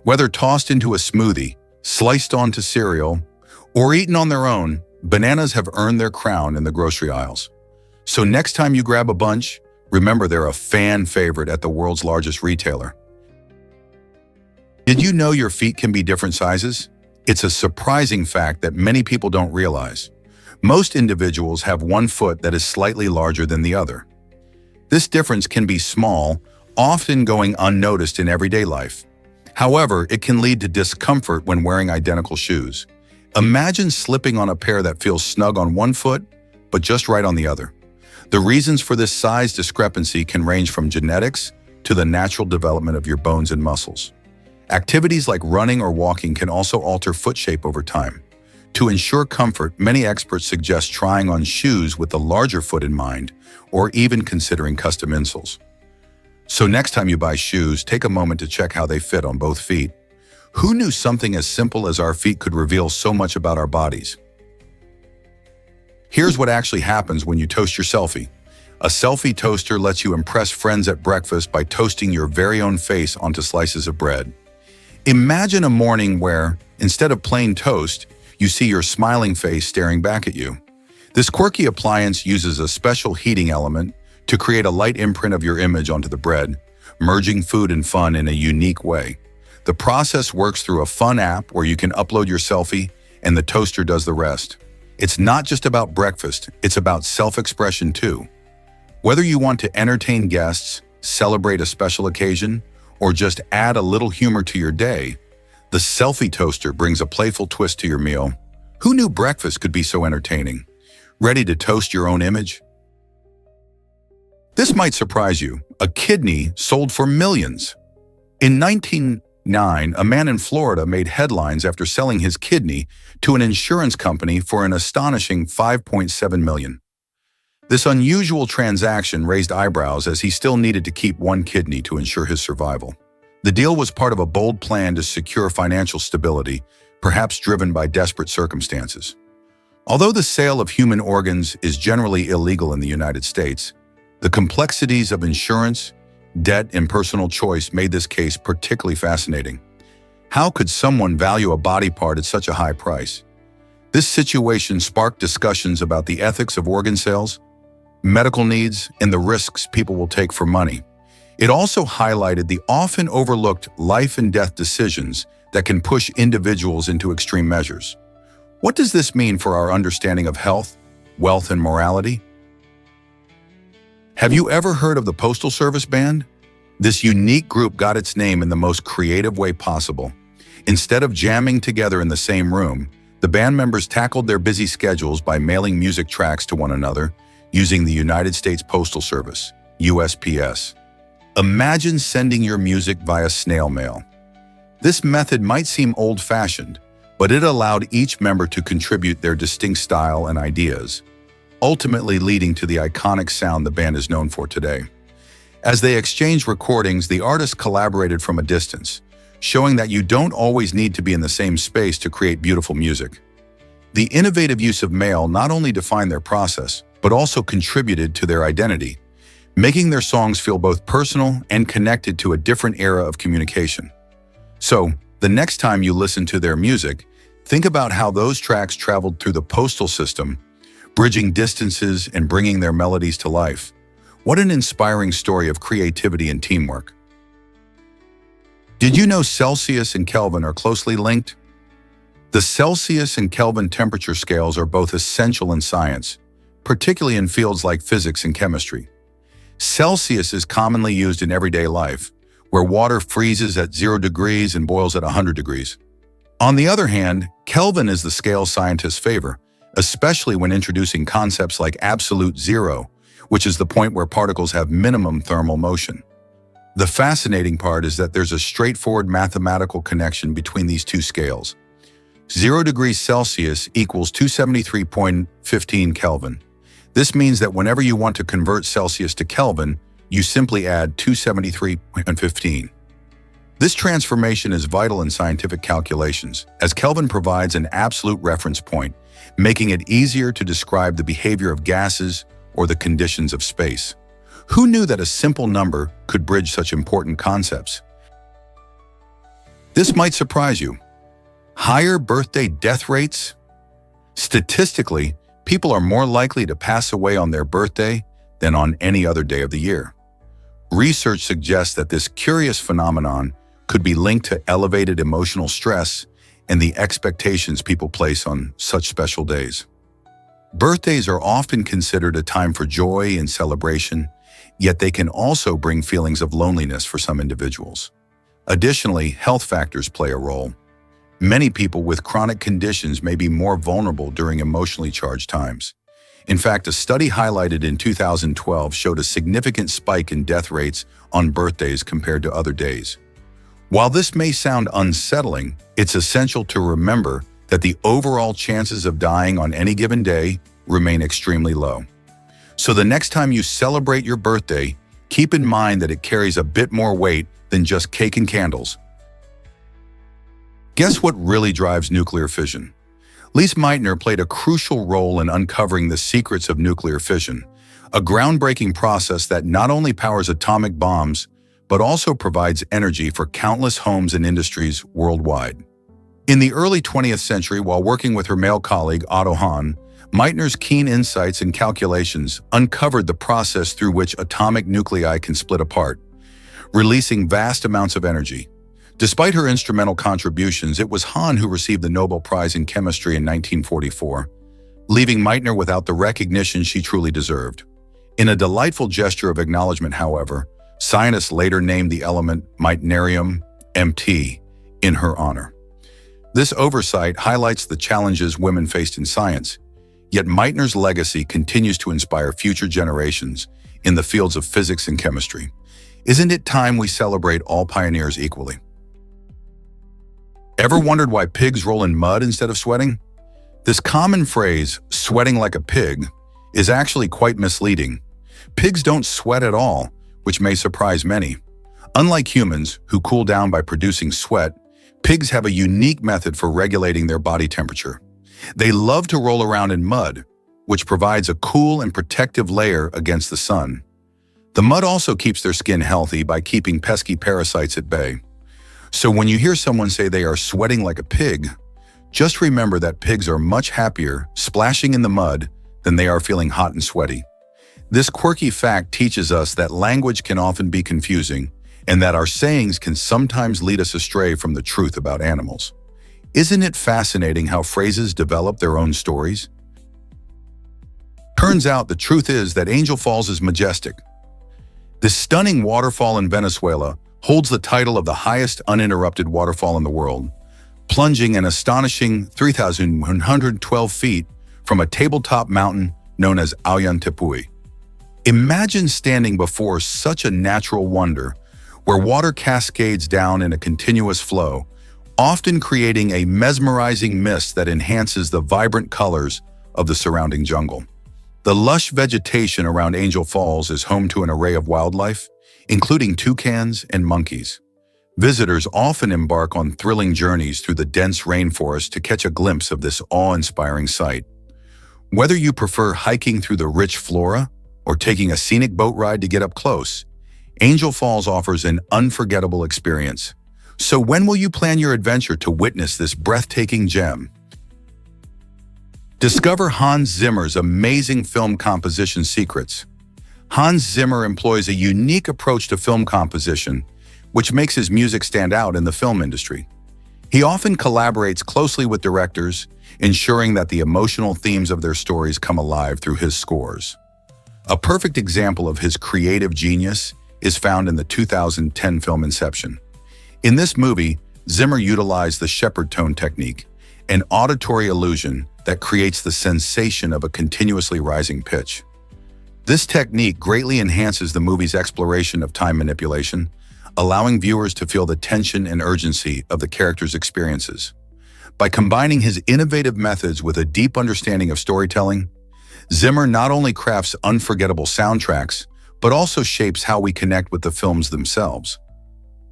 Whether tossed into a smoothie, sliced onto cereal, or eaten on their own, bananas have earned their crown in the grocery aisles. So next time you grab a bunch, remember they're a fan favorite at the world's largest retailer. Did you know your feet can be different sizes? It's a surprising fact that many people don't realize. Most individuals have one foot that is slightly larger than the other. This difference can be small, often going unnoticed in everyday life. However, it can lead to discomfort when wearing identical shoes. Imagine slipping on a pair that feels snug on one foot, but just right on the other. The reasons for this size discrepancy can range from genetics to the natural development of your bones and muscles. Activities like running or walking can also alter foot shape over time. To ensure comfort, many experts suggest trying on shoes with the larger foot in mind, or even considering custom insoles. So next time you buy shoes, take a moment to check how they fit on both feet. Who knew something as simple as our feet could reveal so much about our bodies? Here's what actually happens when you toast your selfie. A selfie toaster lets you impress friends at breakfast by toasting your very own face onto slices of bread. Imagine a morning where, instead of plain toast, you see your smiling face staring back at you. This quirky appliance uses a special heating element to create a light imprint of your image onto the bread, merging food and fun in a unique way. The process works through a fun app where you can upload your selfie and the toaster does the rest. It's not just about breakfast, it's about self-expression too. Whether you want to entertain guests, celebrate a special occasion, or just add a little humor to your day, the selfie toaster brings a playful twist to your meal. Who knew breakfast could be so entertaining? Ready to toast your own image? This might surprise you. A kidney sold for millions. In 1909, a man in Florida made headlines after selling his kidney to an insurance company for an astonishing $5.7 million. This unusual transaction raised eyebrows as he still needed to keep one kidney to ensure his survival. The deal was part of a bold plan to secure financial stability, perhaps driven by desperate circumstances. Although the sale of human organs is generally illegal in the United States, the complexities of insurance, debt, and personal choice made this case particularly fascinating. How could someone value a body part at such a high price? This situation sparked discussions about the ethics of organ sales, medical needs, and the risks people will take for money. It also highlighted the often overlooked life and death decisions that can push individuals into extreme measures. What does this mean for our understanding of health, wealth, and morality? Have you ever heard of the Postal Service Band? This unique group got its name in the most creative way possible. Instead of jamming together in the same room, the band members tackled their busy schedules by mailing music tracks to one another using the United States Postal Service, USPS. Imagine sending your music via snail mail. This method might seem old-fashioned, but it allowed each member to contribute their distinct style and ideas, ultimately leading to the iconic sound the band is known for today. As they exchanged recordings, the artists collaborated from a distance, showing that you don't always need to be in the same space to create beautiful music. The innovative use of mail not only defined their process, but also contributed to their identity, making their songs feel both personal and connected to a different era of communication. So, the next time you listen to their music, think about how those tracks traveled through the postal system, bridging distances and bringing their melodies to life. What an inspiring story of creativity and teamwork. Did you know Celsius and Kelvin are closely linked? The Celsius and Kelvin temperature scales are both essential in science, particularly in fields like physics and chemistry. Celsius is commonly used in everyday life, where water freezes at 0 degrees and boils at 100 degrees. On the other hand, Kelvin is the scale scientists favor, especially when introducing concepts like absolute zero, which is the point where particles have minimum thermal motion. The fascinating part is that there's a straightforward mathematical connection between these two scales. 0 degrees Celsius equals 273.15 Kelvin. This means that whenever you want to convert Celsius to Kelvin, you simply add 273.15. This transformation is vital in scientific calculations, as Kelvin provides an absolute reference point, making it easier to describe the behavior of gases or the conditions of space. Who knew that a simple number could bridge such important concepts? This might surprise you. Higher birthday death rates? Statistically, people are more likely to pass away on their birthday than on any other day of the year. Research suggests that this curious phenomenon could be linked to elevated emotional stress and the expectations people place on such special days. Birthdays are often considered a time for joy and celebration, yet they can also bring feelings of loneliness for some individuals. Additionally, health factors play a role. Many people with chronic conditions may be more vulnerable during emotionally charged times. In fact, a study highlighted in 2012 showed a significant spike in death rates on birthdays compared to other days. While this may sound unsettling, it's essential to remember that the overall chances of dying on any given day remain extremely low. So the next time you celebrate your birthday, keep in mind that it carries a bit more weight than just cake and candles. Guess what really drives nuclear fission? Lise Meitner played a crucial role in uncovering the secrets of nuclear fission, a groundbreaking process that not only powers atomic bombs, but also provides energy for countless homes and industries worldwide. In the early 20th century, while working with her male colleague Otto Hahn, Meitner's keen insights and calculations uncovered the process through which atomic nuclei can split apart, releasing vast amounts of energy. Despite her instrumental contributions, it was Hahn who received the Nobel Prize in Chemistry in 1944, leaving Meitner without the recognition she truly deserved. In a delightful gesture of acknowledgement, however, scientists later named the element Meitnerium MT in her honor. This oversight highlights the challenges women faced in science, yet Meitner's legacy continues to inspire future generations in the fields of physics and chemistry. Isn't it time we celebrate all pioneers equally? Ever wondered why pigs roll in mud instead of sweating? This common phrase, sweating like a pig, is actually quite misleading. Pigs don't sweat at all, which may surprise many. Unlike humans, who cool down by producing sweat, pigs have a unique method for regulating their body temperature. They love to roll around in mud, which provides a cool and protective layer against the sun. The mud also keeps their skin healthy by keeping pesky parasites at bay. So when you hear someone say they are sweating like a pig, just remember that pigs are much happier splashing in the mud than they are feeling hot and sweaty. This quirky fact teaches us that language can often be confusing and that our sayings can sometimes lead us astray from the truth about animals. Isn't it fascinating how phrases develop their own stories? Turns out the truth is that Angel Falls is majestic. This stunning waterfall in Venezuela holds the title of the highest uninterrupted waterfall in the world, plunging an astonishing 3,112 feet from a tabletop mountain known as Ollantaytambo. Imagine standing before such a natural wonder, where water cascades down in a continuous flow, often creating a mesmerizing mist that enhances the vibrant colors of the surrounding jungle. The lush vegetation around Angel Falls is home to an array of wildlife, including toucans and monkeys. Visitors often embark on thrilling journeys through the dense rainforest to catch a glimpse of this awe-inspiring sight. Whether you prefer hiking through the rich flora or taking a scenic boat ride to get up close, Angel Falls offers an unforgettable experience. So when will you plan your adventure to witness this breathtaking gem? Discover Hans Zimmer's amazing film composition secrets. Hans Zimmer employs a unique approach to film composition, which makes his music stand out in the film industry. He often collaborates closely with directors, ensuring that the emotional themes of their stories come alive through his scores. A perfect example of his creative genius is found in the 2010 film Inception. In this movie, Zimmer utilized the shepherd tone technique, an auditory illusion that creates the sensation of a continuously rising pitch. This technique greatly enhances the movie's exploration of time manipulation, allowing viewers to feel the tension and urgency of the characters' experiences. By combining his innovative methods with a deep understanding of storytelling, Zimmer not only crafts unforgettable soundtracks, but also shapes how we connect with the films themselves.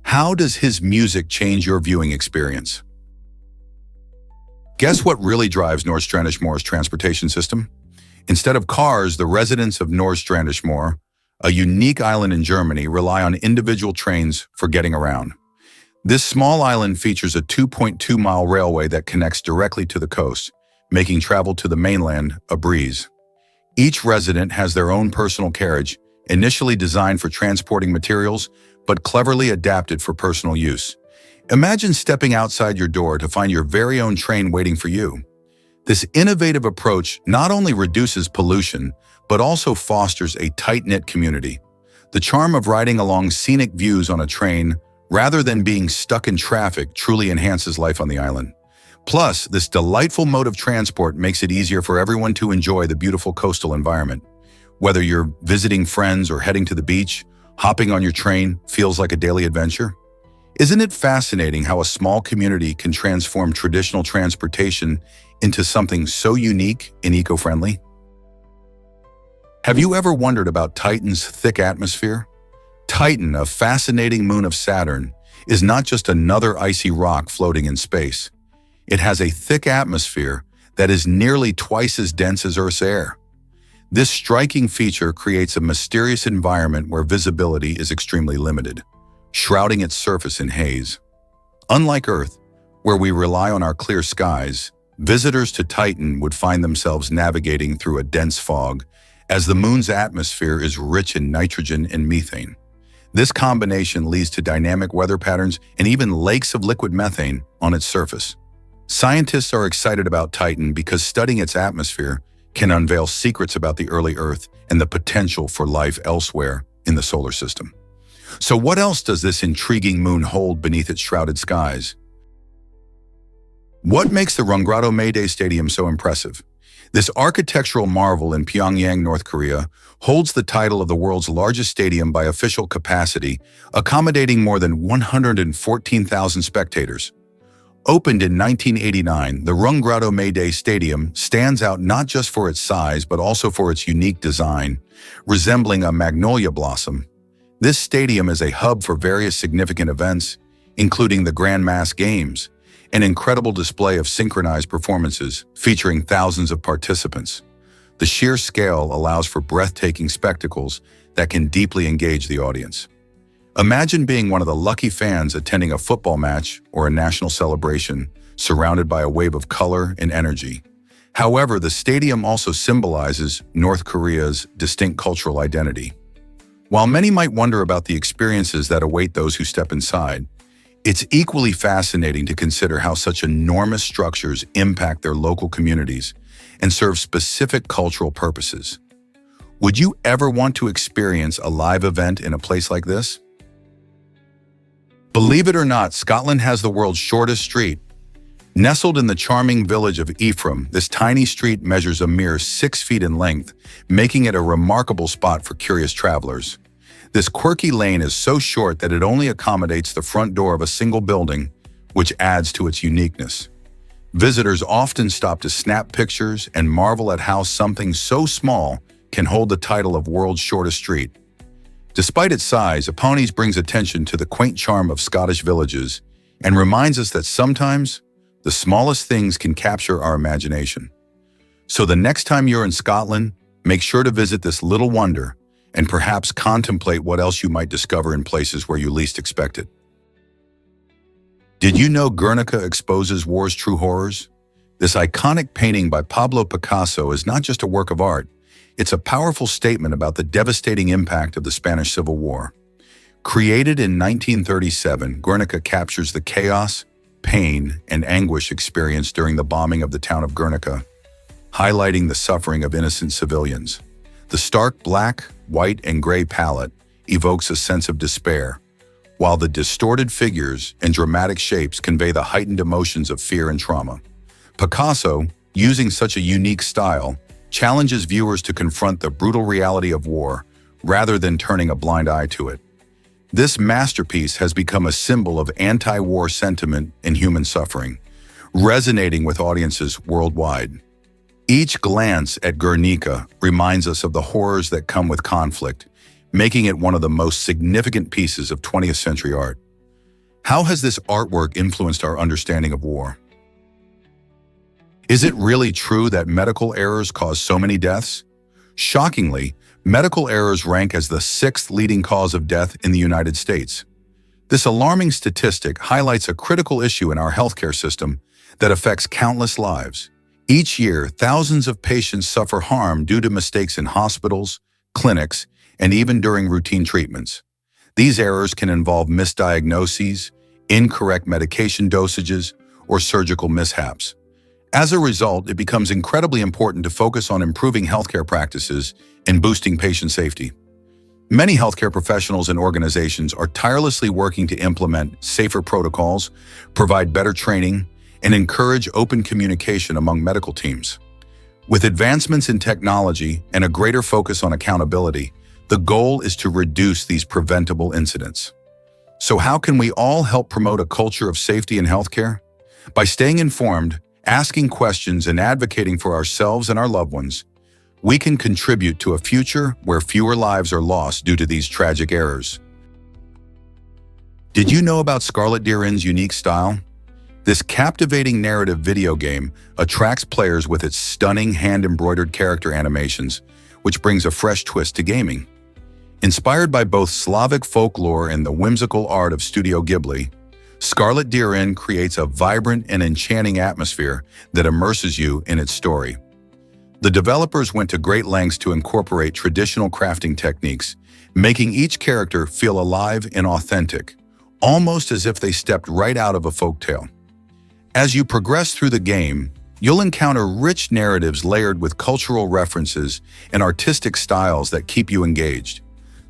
How does his music change your viewing experience? Guess what really drives Nordstrandishmore's transportation system? Instead of cars, the residents of Nordstrandishmore, a unique island in Germany, rely on individual trains for getting around. This small island features a 2.2-mile railway that connects directly to the coast, making travel to the mainland a breeze. Each resident has their own personal carriage, initially designed for transporting materials, but cleverly adapted for personal use. Imagine stepping outside your door to find your very own train waiting for you. This innovative approach not only reduces pollution, but also fosters a tight-knit community. The charm of riding along scenic views on a train, rather than being stuck in traffic, truly enhances life on the island. Plus, this delightful mode of transport makes it easier for everyone to enjoy the beautiful coastal environment. Whether you're visiting friends or heading to the beach, hopping on your train feels like a daily adventure. Isn't it fascinating how a small community can transform traditional transportation into something so unique and eco-friendly? Have you ever wondered about Titan's thick atmosphere? Titan, a fascinating moon of Saturn, is not just another icy rock floating in space. It has a thick atmosphere that is nearly twice as dense as Earth's air. This striking feature creates a mysterious environment where visibility is extremely limited, shrouding its surface in haze. Unlike Earth, where we rely on our clear skies, visitors to Titan would find themselves navigating through a dense fog, as the moon's atmosphere is rich in nitrogen and methane. This combination leads to dynamic weather patterns and even lakes of liquid methane on its surface. Scientists are excited about Titan because studying its atmosphere can unveil secrets about the early Earth and the potential for life elsewhere in the solar system. So what else does this intriguing moon hold beneath its shrouded skies? What makes the Rungrado Mayday Stadium so impressive? This architectural marvel in Pyongyang, North Korea, holds the title of the world's largest stadium by official capacity, accommodating more than 114,000 spectators. Opened in 1989, the Rungrado Mayday Stadium stands out not just for its size but also for its unique design, resembling a magnolia blossom. This stadium is a hub for various significant events, including the Grand Mass Games, an incredible display of synchronized performances featuring thousands of participants. The sheer scale allows for breathtaking spectacles that can deeply engage the audience. Imagine being one of the lucky fans attending a football match or a national celebration, surrounded by a wave of color and energy. However, the stadium also symbolizes North Korea's distinct cultural identity. While many might wonder about the experiences that await those who step inside, it's equally fascinating to consider how such enormous structures impact their local communities and serve specific cultural purposes. Would you ever want to experience a live event in a place like this? Believe it or not, Scotland has the world's shortest street. Nestled in the charming village of Ephraim, this tiny street measures a mere 6 feet in length, making it a remarkable spot for curious travelers. This quirky lane is so short that it only accommodates the front door of a single building, which adds to its uniqueness. Visitors often stop to snap pictures and marvel at how something so small can hold the title of world's shortest street. Despite its size, Apones brings attention to the quaint charm of Scottish villages and reminds us that sometimes the smallest things can capture our imagination. So the next time you're in Scotland, make sure to visit this little wonder and perhaps contemplate what else you might discover in places where you least expect it. Did you know Guernica exposes war's true horrors? This iconic painting by Pablo Picasso is not just a work of art, it's a powerful statement about the devastating impact of the Spanish Civil War. Created in 1937, Guernica captures the chaos, pain, and anguish experienced during the bombing of the town of Guernica, highlighting the suffering of innocent civilians. The stark black, white, and gray palette evokes a sense of despair, while the distorted figures and dramatic shapes convey the heightened emotions of fear and trauma. Picasso, using such a unique style, challenges viewers to confront the brutal reality of war rather than turning a blind eye to it. This masterpiece has become a symbol of anti-war sentiment and human suffering, resonating with audiences worldwide. Each glance at Guernica reminds us of the horrors that come with conflict, making it one of the most significant pieces of 20th century art. How has this artwork influenced our understanding of war? Is it really true that medical errors cause so many deaths? Shockingly, medical errors rank as the 6th leading cause of death in the United States. This alarming statistic highlights a critical issue in our healthcare system that affects countless lives. Each year, thousands of patients suffer harm due to mistakes in hospitals, clinics, and even during routine treatments. These errors can involve misdiagnoses, incorrect medication dosages, or surgical mishaps. As a result, it becomes incredibly important to focus on improving healthcare practices and boosting patient safety. Many healthcare professionals and organizations are tirelessly working to implement safer protocols, provide better training, and encourage open communication among medical teams. With advancements in technology and a greater focus on accountability, the goal is to reduce these preventable incidents. So how can we all help promote a culture of safety in healthcare? By staying informed, asking questions, and advocating for ourselves and our loved ones, we can contribute to a future where fewer lives are lost due to these tragic errors. Did you know about Scarlet Deer Inn's unique style? This captivating narrative video game attracts players with its stunning hand-embroidered character animations, which brings a fresh twist to gaming. Inspired by both Slavic folklore and the whimsical art of Studio Ghibli, Scarlet Deer Inn creates a vibrant and enchanting atmosphere that immerses you in its story. The developers went to great lengths to incorporate traditional crafting techniques, making each character feel alive and authentic, almost as if they stepped right out of a folktale. As you progress through the game, you'll encounter rich narratives layered with cultural references and artistic styles that keep you engaged.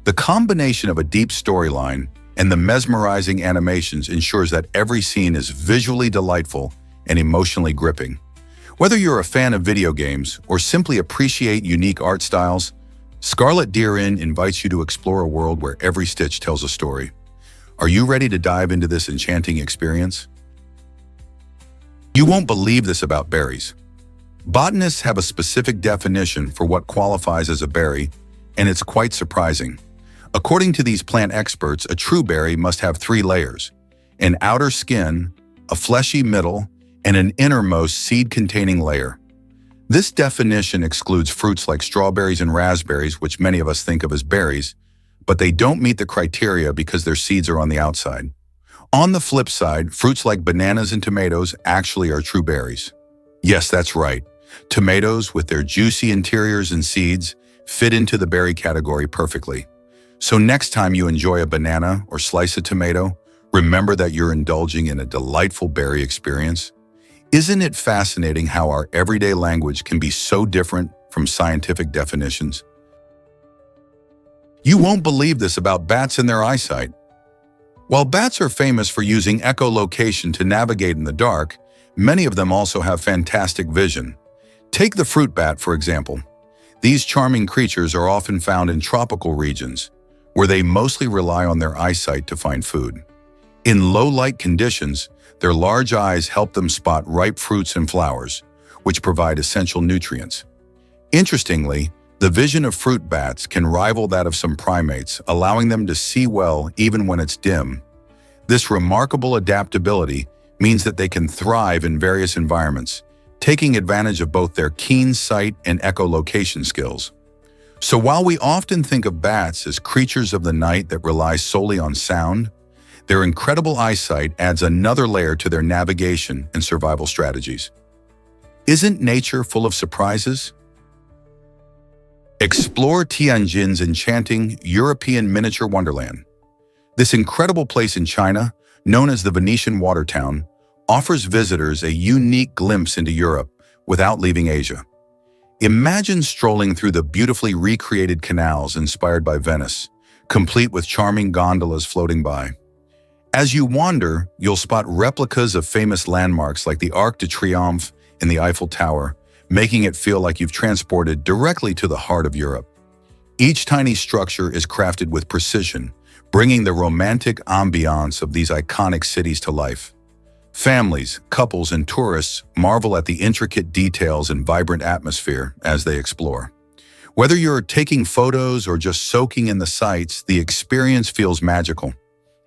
The combination of a deep storyline and the mesmerizing animations ensures that every scene is visually delightful and emotionally gripping. Whether you're a fan of video games or simply appreciate unique art styles, Scarlet Deer Inn invites you to explore a world where every stitch tells a story. Are you ready to dive into this enchanting experience? You won't believe this about berries. Botanists have a specific definition for what qualifies as a berry, and it's quite surprising. According to these plant experts, a true berry must have 3 layers: an outer skin, a fleshy middle, and an innermost seed-containing layer. This definition excludes fruits like strawberries and raspberries, which many of us think of as berries, but they don't meet the criteria because their seeds are on the outside. On the flip side, fruits like bananas and tomatoes actually are true berries. Yes, that's right. Tomatoes, with their juicy interiors and seeds, fit into the berry category perfectly. So next time you enjoy a banana or slice of tomato, remember that you're indulging in a delightful berry experience. Isn't it fascinating how our everyday language can be so different from scientific definitions? You won't believe this about bats and their eyesight. While bats are famous for using echolocation to navigate in the dark, many of them also have fantastic vision. Take the fruit bat, for example. These charming creatures are often found in tropical regions, where they mostly rely on their eyesight to find food. In low-light conditions, their large eyes help them spot ripe fruits and flowers, which provide essential nutrients. Interestingly, The vision of fruit bats can rival that of some primates, allowing them to see well even when it's dim. This remarkable adaptability means that they can thrive in various environments, taking advantage of both their keen sight and echolocation skills. So while we often think of bats as creatures of the night that rely solely on sound, their incredible eyesight adds another layer to their navigation and survival strategies. Isn't nature full of surprises? Explore Tianjin's enchanting European miniature wonderland. This incredible place in China, known as the Venetian Water Town, offers visitors a unique glimpse into Europe without leaving Asia. Imagine strolling through the beautifully recreated canals inspired by Venice, complete with charming gondolas floating by. As you wander, you'll spot replicas of famous landmarks like the Arc de Triomphe and the Eiffel Tower, making it feel like you've transported directly to the heart of Europe. Each tiny structure is crafted with precision, bringing the romantic ambiance of these iconic cities to life. Families, couples, and tourists marvel at the intricate details and vibrant atmosphere as they explore. Whether you're taking photos or just soaking in the sights, the experience feels magical.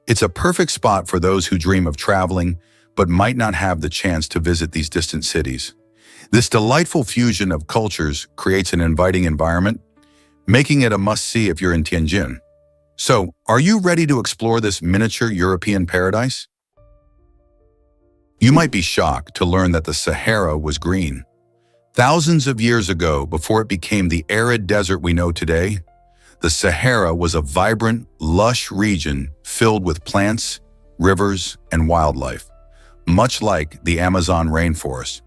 It's a perfect spot for those who dream of traveling but might not have the chance to visit these distant cities. This delightful fusion of cultures creates an inviting environment, making it a must-see if you're in Tianjin. So, are you ready to explore this miniature European paradise? You might be shocked to learn that the Sahara was green. Thousands of years ago, before it became the arid desert we know today, the Sahara was a vibrant, lush region filled with plants, rivers, and wildlife, much like the Amazon rainforest.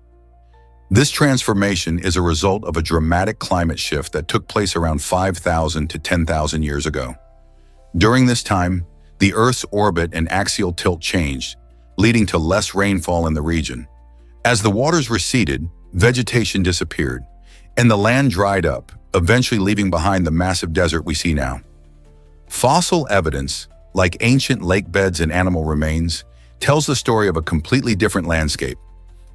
This transformation is a result of a dramatic climate shift that took place around 5,000 to 10,000 years ago. During this time, the Earth's orbit and axial tilt changed, leading to less rainfall in the region. As the waters receded, vegetation disappeared, and the land dried up, eventually leaving behind the massive desert we see now. Fossil evidence, like ancient lake beds and animal remains, tells the story of a completely different landscape.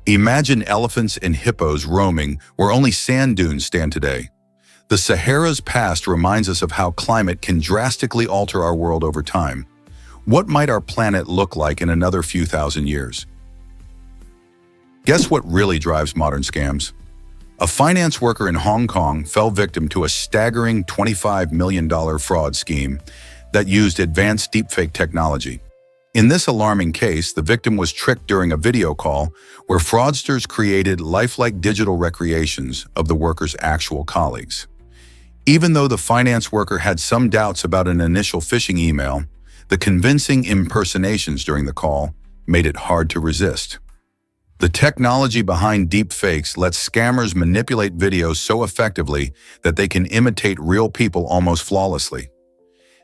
Imagine elephants and hippos roaming where only sand dunes stand today. The Sahara's past reminds us of how climate can drastically alter our world over time. What might our planet look like in another few thousand years? Guess what really drives modern scams? A finance worker in Hong Kong fell victim to a staggering $25 million fraud scheme that used advanced deepfake technology. In this alarming case, the victim was tricked during a video call where fraudsters created lifelike digital recreations of the worker's actual colleagues. Even though the finance worker had some doubts about an initial phishing email, the convincing impersonations during the call made it hard to resist. The technology behind deepfakes lets scammers manipulate videos so effectively that they can imitate real people almost flawlessly.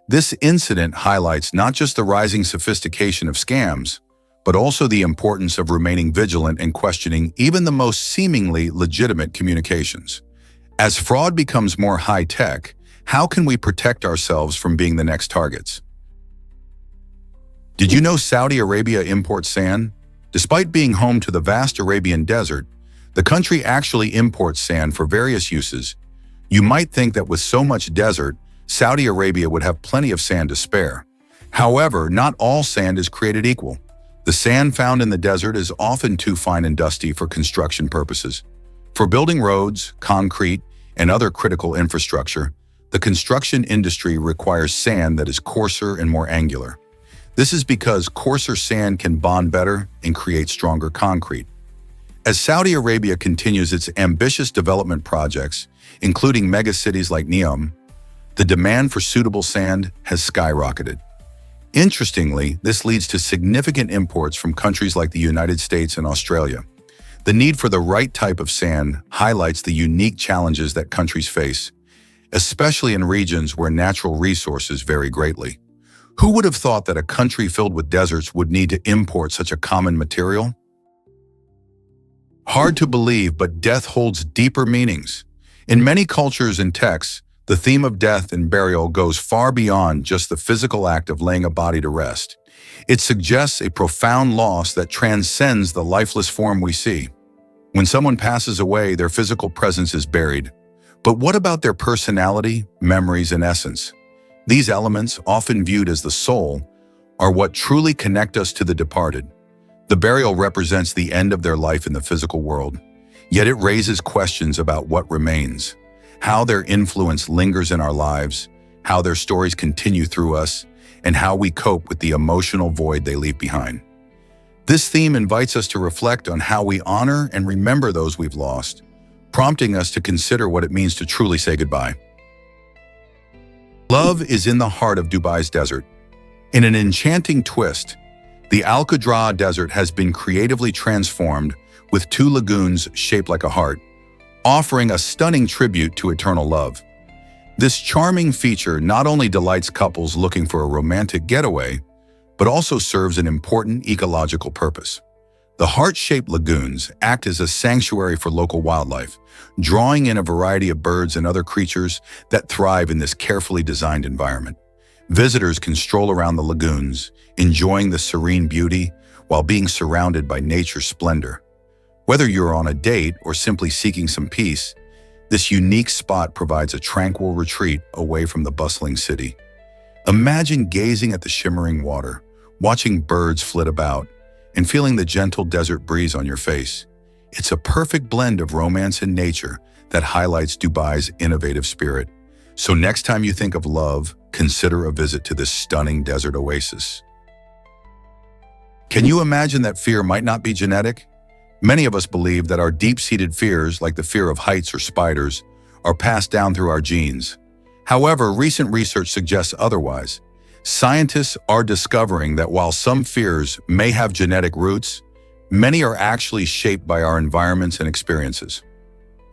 This incident highlights not just the rising sophistication of scams, but also the importance of remaining vigilant and questioning even the most seemingly legitimate communications. As fraud becomes more high-tech, how can we protect ourselves from being the next targets? Did you know Saudi Arabia imports sand? Despite being home to the vast Arabian desert, the country actually imports sand for various uses. You might think that with so much desert, Saudi Arabia would have plenty of sand to spare. However, not all sand is created equal. The sand found in the desert is often too fine and dusty for construction purposes. For building roads, concrete, and other critical infrastructure, the construction industry requires sand that is coarser and more angular. This is because coarser sand can bond better and create stronger concrete. As Saudi Arabia continues its ambitious development projects, including megacities like Neom, the demand for suitable sand has skyrocketed. Interestingly, this leads to significant imports from countries like the United States and Australia. The need for the right type of sand highlights the unique challenges that countries face, especially in regions where natural resources vary greatly. Who would have thought that a country filled with deserts would need to import such a common material? Hard to believe, but death holds deeper meanings. In many cultures and texts, the theme of death and burial goes far beyond just the physical act of laying a body to rest. It suggests a profound loss that transcends the lifeless form we see. When someone passes away, their physical presence is buried, But what about their personality, memories, and essence? These elements, often viewed as the soul, are what truly connect us to the departed. The burial represents the end of their life in the physical world, yet it raises questions about what remains, how their influence lingers in our lives, how their stories continue through us, and how we cope with the emotional void they leave behind. This theme invites us to reflect on how we honor and remember those we've lost, prompting us to consider what it means to truly say goodbye. Love is in the heart of Dubai's desert. In an enchanting twist, the Al Qudra Desert has been creatively transformed with two lagoons shaped like a heart, offering a stunning tribute to eternal love. This charming feature not only delights couples looking for a romantic getaway, but also serves an important ecological purpose. The heart-shaped lagoons act as a sanctuary for local wildlife, drawing in a variety of birds and other creatures that thrive in this carefully designed environment. Visitors can stroll around the lagoons, enjoying the serene beauty while being surrounded by nature's splendor. Whether you're on a date or simply seeking some peace, this unique spot provides a tranquil retreat away from the bustling city. Imagine gazing at the shimmering water, watching birds flit about, and feeling the gentle desert breeze on your face. It's a perfect blend of romance and nature that highlights Dubai's innovative spirit. So next time you think of love, consider a visit to this stunning desert oasis. Can you imagine that fear might not be genetic? Many of us believe that our deep-seated fears, like the fear of heights or spiders, are passed down through our genes. However, recent research suggests otherwise. Scientists are discovering that while some fears may have genetic roots, many are actually shaped by our environments and experiences.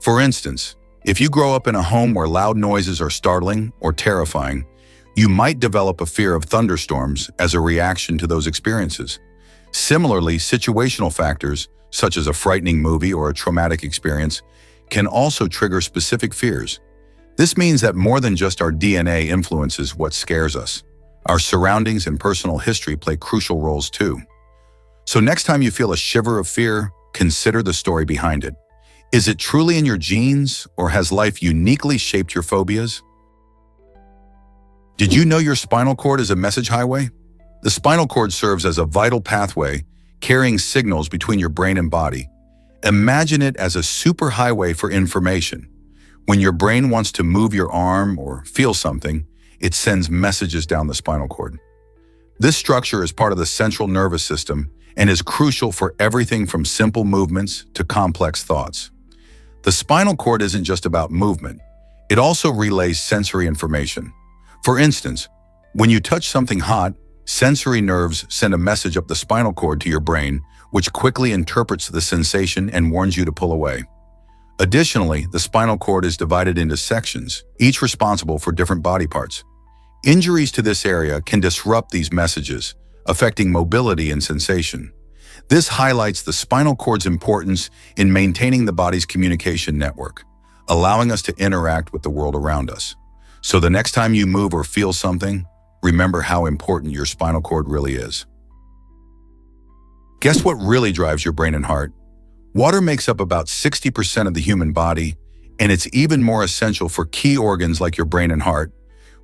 For instance, if you grow up in a home where loud noises are startling or terrifying, you might develop a fear of thunderstorms as a reaction to those experiences. Similarly, situational factors, such as a frightening movie or a traumatic experience, can also trigger specific fears. This means that more than just our DNA influences what scares us. Our surroundings and personal history play crucial roles too. So next time you feel a shiver of fear, consider the story behind it. Is it truly in your genes, or has life uniquely shaped your phobias? Did you know your spinal cord is a message highway? The spinal cord serves as a vital pathway, carrying signals between your brain and body. Imagine it as a superhighway for information. When your brain wants to move your arm or feel something, it sends messages down the spinal cord. This structure is part of the central nervous system and is crucial for everything from simple movements to complex thoughts. The spinal cord isn't just about movement. It also relays sensory information. For instance, when you touch something hot, sensory nerves send a message up the spinal cord to your brain, which quickly interprets the sensation and warns you to pull away. Additionally, the spinal cord is divided into sections, each responsible for different body parts. Injuries to this area can disrupt these messages, affecting mobility and sensation. This highlights the spinal cord's importance in maintaining the body's communication network, allowing us to interact with the world around us. So the next time you move or feel something, remember how important your spinal cord really is. Guess what really drives your brain and heart? Water makes up about 60% of the human body, and it's even more essential for key organs like your brain and heart,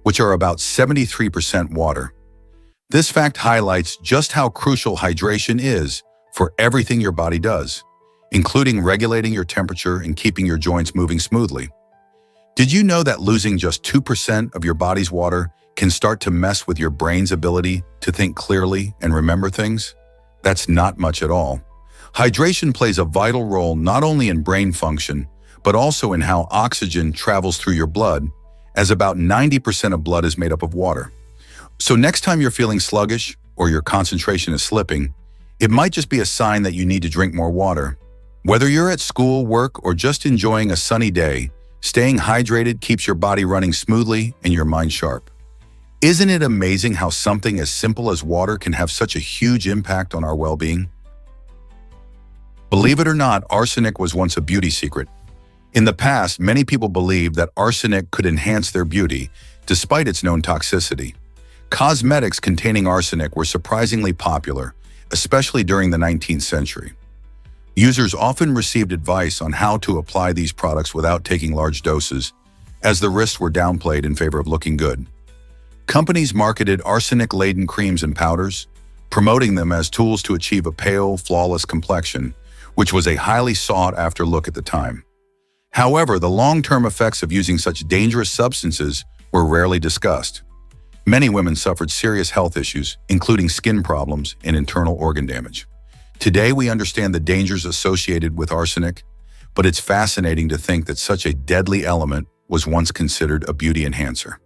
which are about 73% water. This fact highlights just how crucial hydration is for everything your body does, including regulating your temperature and keeping your joints moving smoothly. Did you know that losing just 2% of your body's water can start to mess with your brain's ability to think clearly and remember things? That's not much at all. Hydration plays a vital role not only in brain function, but also in how oxygen travels through your blood, as about 90% of blood is made up of water. So next time you're feeling sluggish or your concentration is slipping, it might just be a sign that you need to drink more water. Whether you're at school, work, or just enjoying a sunny day, staying hydrated keeps your body running smoothly and your mind sharp. Isn't it amazing how something as simple as water can have such a huge impact on our well-being? Believe it or not, arsenic was once a beauty secret. In the past, many people believed that arsenic could enhance their beauty, despite its known toxicity. Cosmetics containing arsenic were surprisingly popular, especially during the 19th century. Users often received advice on how to apply these products without taking large doses, as the risks were downplayed in favor of looking good. Companies marketed arsenic-laden creams and powders, promoting them as tools to achieve a pale, flawless complexion, which was a highly sought-after look at the time. However, the long-term effects of using such dangerous substances were rarely discussed. Many women suffered serious health issues, including skin problems and internal organ damage. Today, we understand the dangers associated with arsenic, but it's fascinating to think that such a deadly element was once considered a beauty enhancer.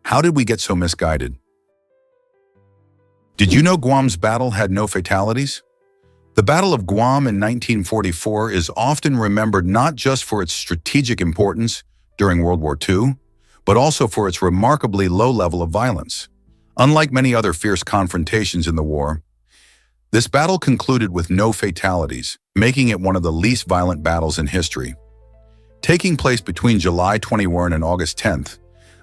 How did we get so misguided? Did you know Guam's battle had no fatalities? The Battle of Guam in 1944 is often remembered not just for its strategic importance during World War II, but also for its remarkably low level of violence. Unlike many other fierce confrontations in the war, this battle concluded with no fatalities, making it one of the least violent battles in history. Taking place between July 21 and August 10th,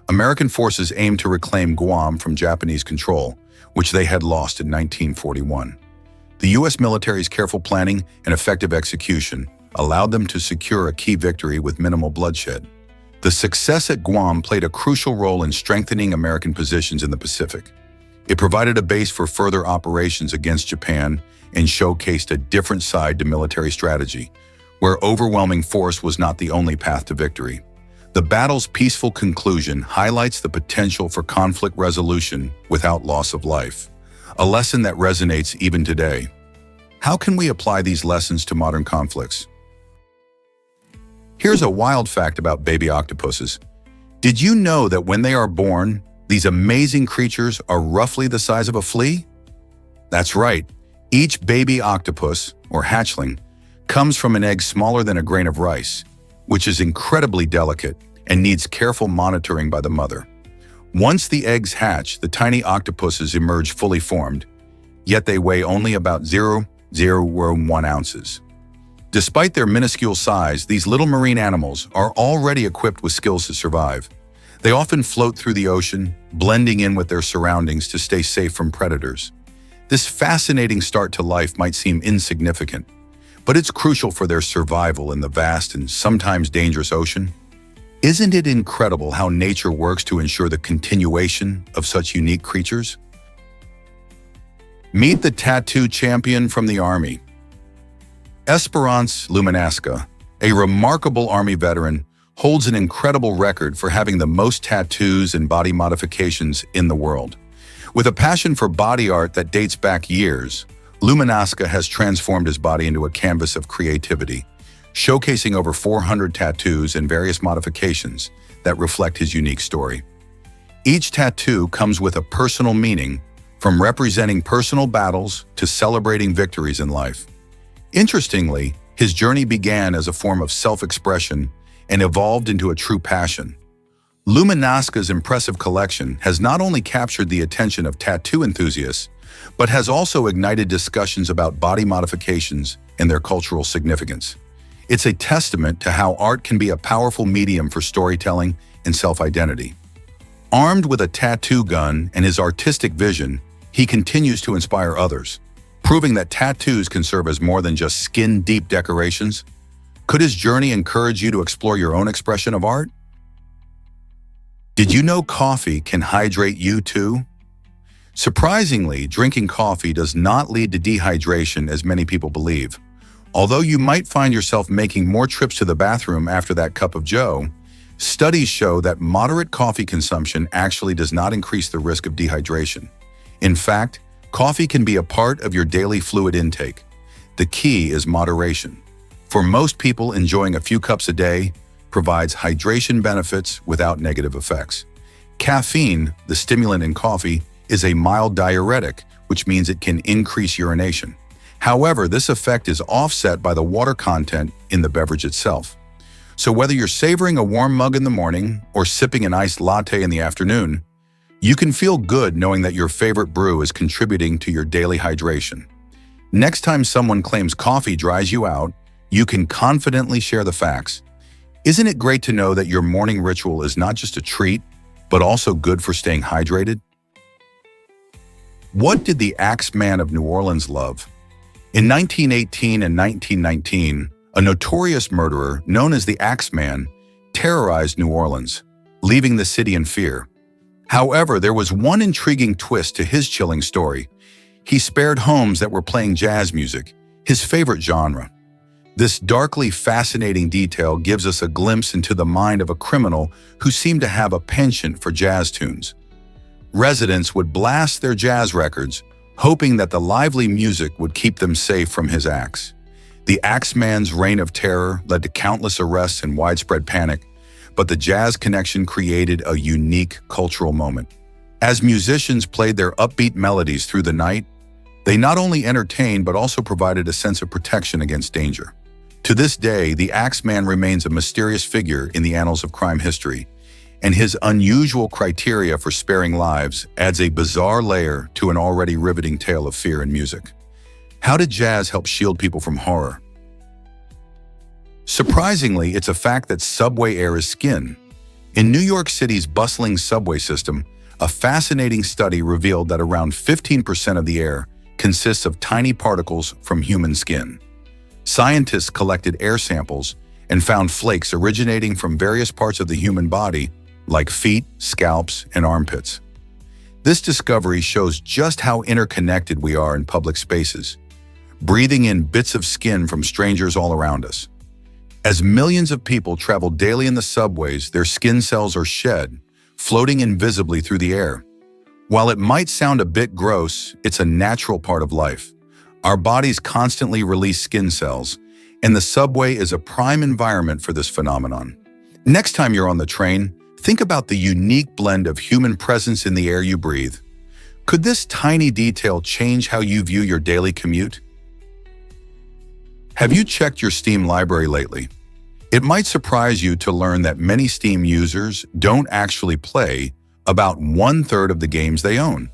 American forces aimed to reclaim Guam from Japanese control, which they had lost in 1941. The U.S. military's careful planning and effective execution allowed them to secure a key victory with minimal bloodshed. The success at Guam played a crucial role in strengthening American positions in the Pacific. It provided a base for further operations against Japan and showcased a different side to military strategy, where overwhelming force was not the only path to victory. The battle's peaceful conclusion highlights the potential for conflict resolution without loss of life, a lesson that resonates even today. How can we apply these lessons to modern conflicts? Here's a wild fact about baby octopuses. Did you know that when they are born, these amazing creatures are roughly the size of a flea? That's right. Each baby octopus, or hatchling, comes from an egg smaller than a grain of rice, which is incredibly delicate and needs careful monitoring by the mother. Once the eggs hatch, the tiny octopuses emerge fully formed, yet they weigh only about 0.001 ounces. Despite their minuscule size, these little marine animals are already equipped with skills to survive. They often float through the ocean, blending in with their surroundings to stay safe from predators. This fascinating start to life might seem insignificant, but it's crucial for their survival in the vast and sometimes dangerous ocean. Isn't it incredible how nature works to ensure the continuation of such unique creatures? Meet the tattoo champion from the Army. Esperance Luminasca, a remarkable Army veteran, holds an incredible record for having the most tattoos and body modifications in the world. With a passion for body art that dates back years, Luminasca has transformed his body into a canvas of creativity, showcasing over 400 tattoos and various modifications that reflect his unique story. Each tattoo comes with a personal meaning, from representing personal battles to celebrating victories in life. Interestingly, his journey began as a form of self-expression and evolved into a true passion. Luminasca's impressive collection has not only captured the attention of tattoo enthusiasts, but has also ignited discussions about body modifications and their cultural significance. It's a testament to how art can be a powerful medium for storytelling and self-identity. Armed with a tattoo gun and his artistic vision, he continues to inspire others, proving that tattoos can serve as more than just skin-deep decorations. Could his journey encourage you to explore your own expression of art? Did you know coffee can hydrate you too? Surprisingly, drinking coffee does not lead to dehydration as many people believe. Although you might find yourself making more trips to the bathroom after that cup of joe, studies show that moderate coffee consumption actually does not increase the risk of dehydration. In fact, coffee can be a part of your daily fluid intake. The key is moderation. For most people, enjoying a few cups a day provides hydration benefits without negative effects. Caffeine, the stimulant in coffee, is a mild diuretic, which means it can increase urination. However, this effect is offset by the water content in the beverage itself. So whether you're savoring a warm mug in the morning or sipping an iced latte in the afternoon, you can feel good knowing that your favorite brew is contributing to your daily hydration. Next time someone claims coffee dries you out, you can confidently share the facts. Isn't it great to know that your morning ritual is not just a treat, but also good for staying hydrated? What did the Axeman of New Orleans love? In 1918 and 1919, a notorious murderer known as the Axeman terrorized New Orleans, leaving the city in fear. However, there was one intriguing twist to his chilling story. He spared homes that were playing jazz music, his favorite genre. This darkly fascinating detail gives us a glimpse into the mind of a criminal who seemed to have a penchant for jazz tunes. Residents would blast their jazz records, hoping that the lively music would keep them safe from his axe. The Axeman's reign of terror led to countless arrests and widespread panic, but the jazz connection created a unique cultural moment. As musicians played their upbeat melodies through the night, they not only entertained but also provided a sense of protection against danger. To this day, the Axeman remains a mysterious figure in the annals of crime history, and his unusual criteria for sparing lives adds a bizarre layer to an already riveting tale of fear and music. How did jazz help shield people from horror? Surprisingly, it's a fact that subway air is skin. In New York City's bustling subway system, a fascinating study revealed that around 15% of the air consists of tiny particles from human skin. Scientists collected air samples and found flakes originating from various parts of the human body, like feet, scalps, and armpits. This discovery shows just how interconnected we are in public spaces, breathing in bits of skin from strangers all around us. As millions of people travel daily in the subways, their skin cells are shed, floating invisibly through the air. While it might sound a bit gross, it's a natural part of life. Our bodies constantly release skin cells, and the subway is a prime environment for this phenomenon. Next time you're on the train, think about the unique blend of human presence in the air you breathe. Could this tiny detail change how you view your daily commute? Have you checked your Steam library lately? It might surprise you to learn that many Steam users don't actually play about 1/3 of the games they own.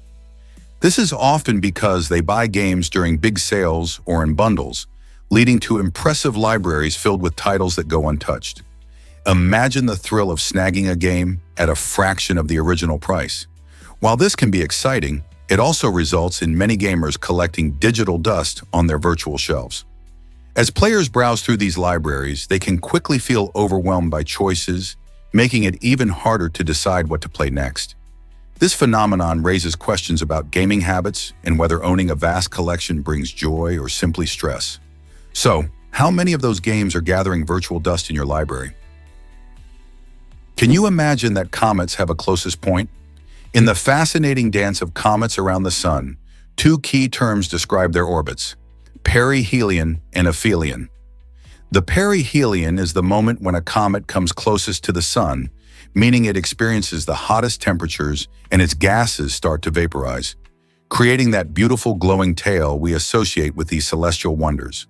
This is often because they buy games during big sales or in bundles, leading to impressive libraries filled with titles that go untouched. Imagine the thrill of snagging a game at a fraction of the original price. While this can be exciting, it also results in many gamers collecting digital dust on their virtual shelves. As players browse through these libraries, they can quickly feel overwhelmed by choices, making it even harder to decide what to play next. This phenomenon raises questions about gaming habits and whether owning a vast collection brings joy or simply stress. So, how many of those games are gathering virtual dust in your library? Can you imagine that comets have a closest point? In the fascinating dance of comets around the sun, two key terms describe their orbits: perihelion and aphelion. The perihelion is the moment when a comet comes closest to the sun, meaning it experiences the hottest temperatures and its gases start to vaporize, creating that beautiful glowing tail we associate with these celestial wonders.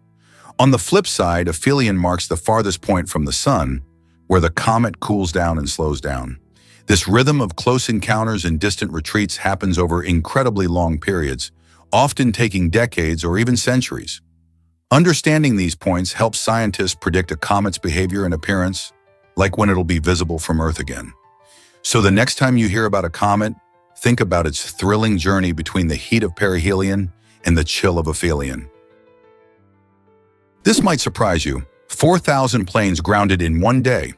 On the flip side, aphelion marks the farthest point from the sun, where the comet cools down and slows down. This rhythm of close encounters and distant retreats happens over incredibly long periods, often taking decades or even centuries. Understanding these points helps scientists predict a comet's behavior and appearance, like when it'll be visible from Earth again. So the next time you hear about a comet, think about its thrilling journey between the heat of perihelion and the chill of aphelion. This might surprise you. 4,000 planes grounded in one day.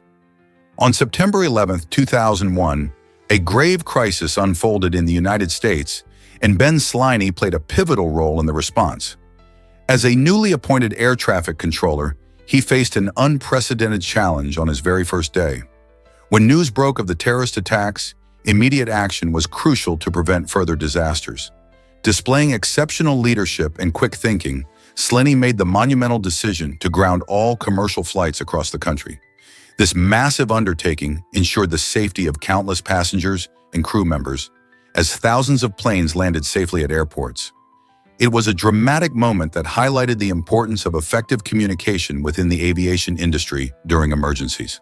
On September 11, 2001, a grave crisis unfolded in the United States, and Ben Sliney played a pivotal role in the response. As a newly appointed air traffic controller, he faced an unprecedented challenge on his very first day. When news broke of the terrorist attacks, immediate action was crucial to prevent further disasters. Displaying exceptional leadership and quick thinking, Sliney made the monumental decision to ground all commercial flights across the country. This massive undertaking ensured the safety of countless passengers and crew members, as thousands of planes landed safely at airports. It was a dramatic moment that highlighted the importance of effective communication within the aviation industry during emergencies.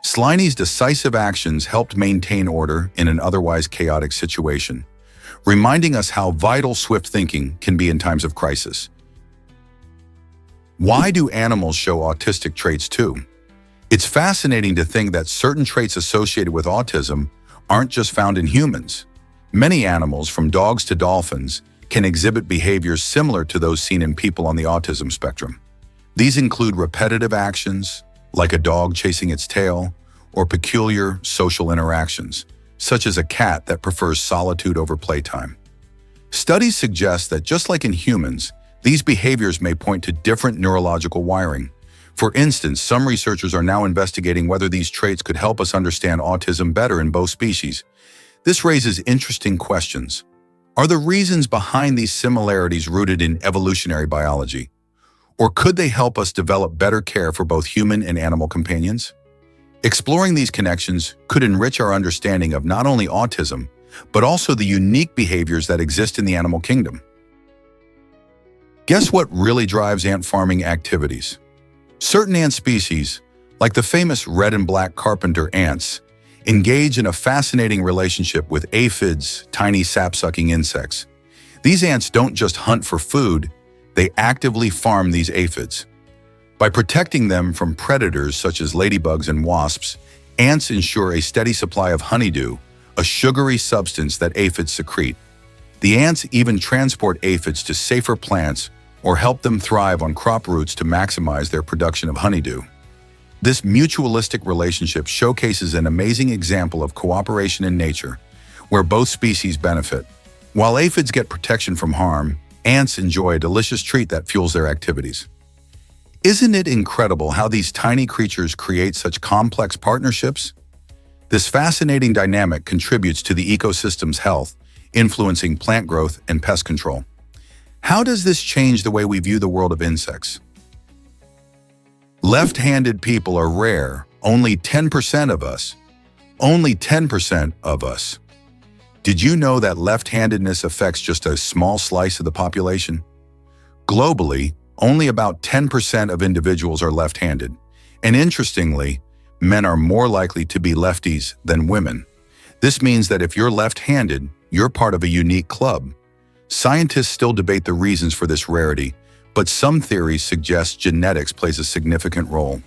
Sliney's decisive actions helped maintain order in an otherwise chaotic situation, reminding us how vital swift thinking can be in times of crisis. Why do animals show autistic traits too? It's fascinating to think that certain traits associated with autism aren't just found in humans. Many animals, from dogs to dolphins, can exhibit behaviors similar to those seen in people on the autism spectrum. These include repetitive actions, like a dog chasing its tail, or peculiar social interactions, such as a cat that prefers solitude over playtime. Studies suggest that just like in humans, these behaviors may point to different neurological wiring. For instance, some researchers are now investigating whether these traits could help us understand autism better in both species. This raises interesting questions. Are the reasons behind these similarities rooted in evolutionary biology? Or could they help us develop better care for both human and animal companions? Exploring these connections could enrich our understanding of not only autism, but also the unique behaviors that exist in the animal kingdom. Guess what really drives ant farming activities? Certain ant species, like the famous red and black carpenter ants, engage in a fascinating relationship with aphids, tiny sap-sucking insects. These ants don't just hunt for food, they actively farm these aphids. By protecting them from predators such as ladybugs and wasps, ants ensure a steady supply of honeydew, a sugary substance that aphids secrete. The ants even transport aphids to safer plants or help them thrive on crop roots to maximize their production of honeydew. This mutualistic relationship showcases an amazing example of cooperation in nature, where both species benefit. While aphids get protection from harm, ants enjoy a delicious treat that fuels their activities. Isn't it incredible how these tiny creatures create such complex partnerships? This fascinating dynamic contributes to the ecosystem's health, influencing plant growth and pest control. How does this change the way we view the world of insects? Left-handed people are rare, only 10% of us. Only 10% of us. Did you know that left-handedness affects just a small slice of the population? Globally, only about 10% of individuals are left-handed, and interestingly, men are more likely to be lefties than women. This means that if you're left-handed, you're part of a unique club. Scientists still debate the reasons for this rarity, but some theories suggest genetics plays a significant role.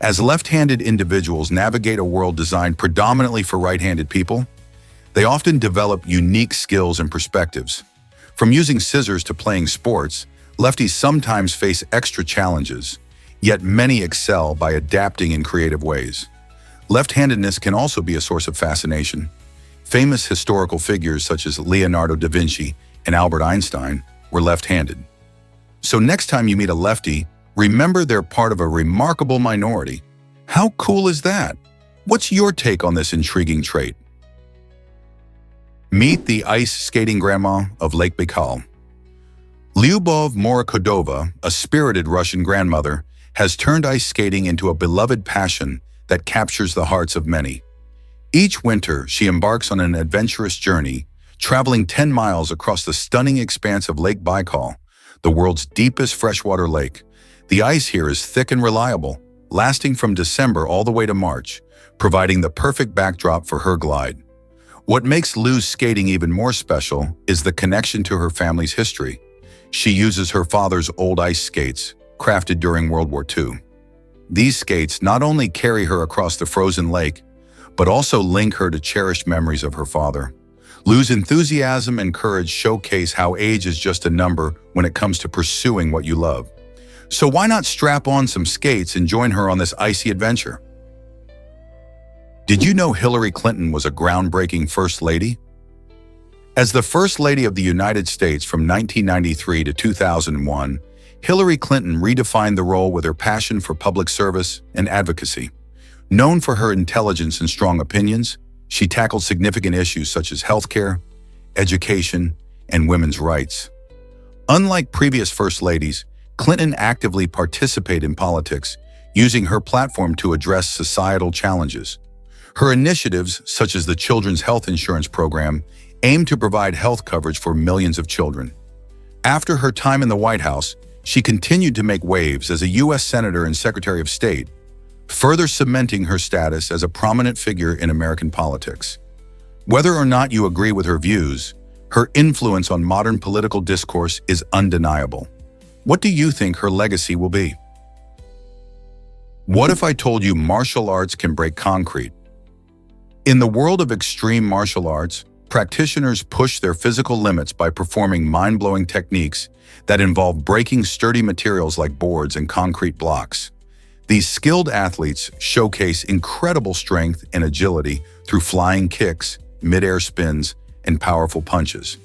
As left-handed individuals navigate a world designed predominantly for right-handed people, they often develop unique skills and perspectives. From using scissors to playing sports, lefties sometimes face extra challenges, yet many excel by adapting in creative ways. Left-handedness can also be a source of fascination. Famous historical figures such as Leonardo da Vinci and Albert Einstein were left-handed. So next time you meet a lefty, remember they're part of a remarkable minority. How cool is that? What's your take on this intriguing trait? Meet the ice skating grandma of Lake Baikal. Lyubov Morokodova, a spirited Russian grandmother, has turned ice skating into a beloved passion that captures the hearts of many. Each winter, she embarks on an adventurous journey, traveling 10 miles across the stunning expanse of Lake Baikal, the world's deepest freshwater lake. The ice here is thick and reliable, lasting from December all the way to March, providing the perfect backdrop for her glide. What makes Lu's skating even more special is the connection to her family's history. She uses her father's old ice skates, crafted during World War II. These skates not only carry her across the frozen lake, but also link her to cherished memories of her father. Lu's enthusiasm and courage showcase how age is just a number when it comes to pursuing what you love. So why not strap on some skates and join her on this icy adventure? Did you know Hillary Clinton was a groundbreaking First Lady? As the First Lady of the United States from 1993 to 2001, Hillary Clinton redefined the role with her passion for public service and advocacy. Known for her intelligence and strong opinions, she tackled significant issues such as healthcare, education, and women's rights. Unlike previous First Ladies, Clinton actively participated in politics, using her platform to address societal challenges. Her initiatives, such as the Children's Health Insurance Program, aim to provide health coverage for millions of children. After her time in the White House, she continued to make waves as a U.S. Senator and Secretary of State, further cementing her status as a prominent figure in American politics. Whether or not you agree with her views, her influence on modern political discourse is undeniable. What do you think her legacy will be? What if I told you martial arts can break concrete? In the world of extreme martial arts, practitioners push their physical limits by performing mind-blowing techniques that involve breaking sturdy materials like boards and concrete blocks. These skilled athletes showcase incredible strength and agility through flying kicks, mid-air spins, and powerful punches.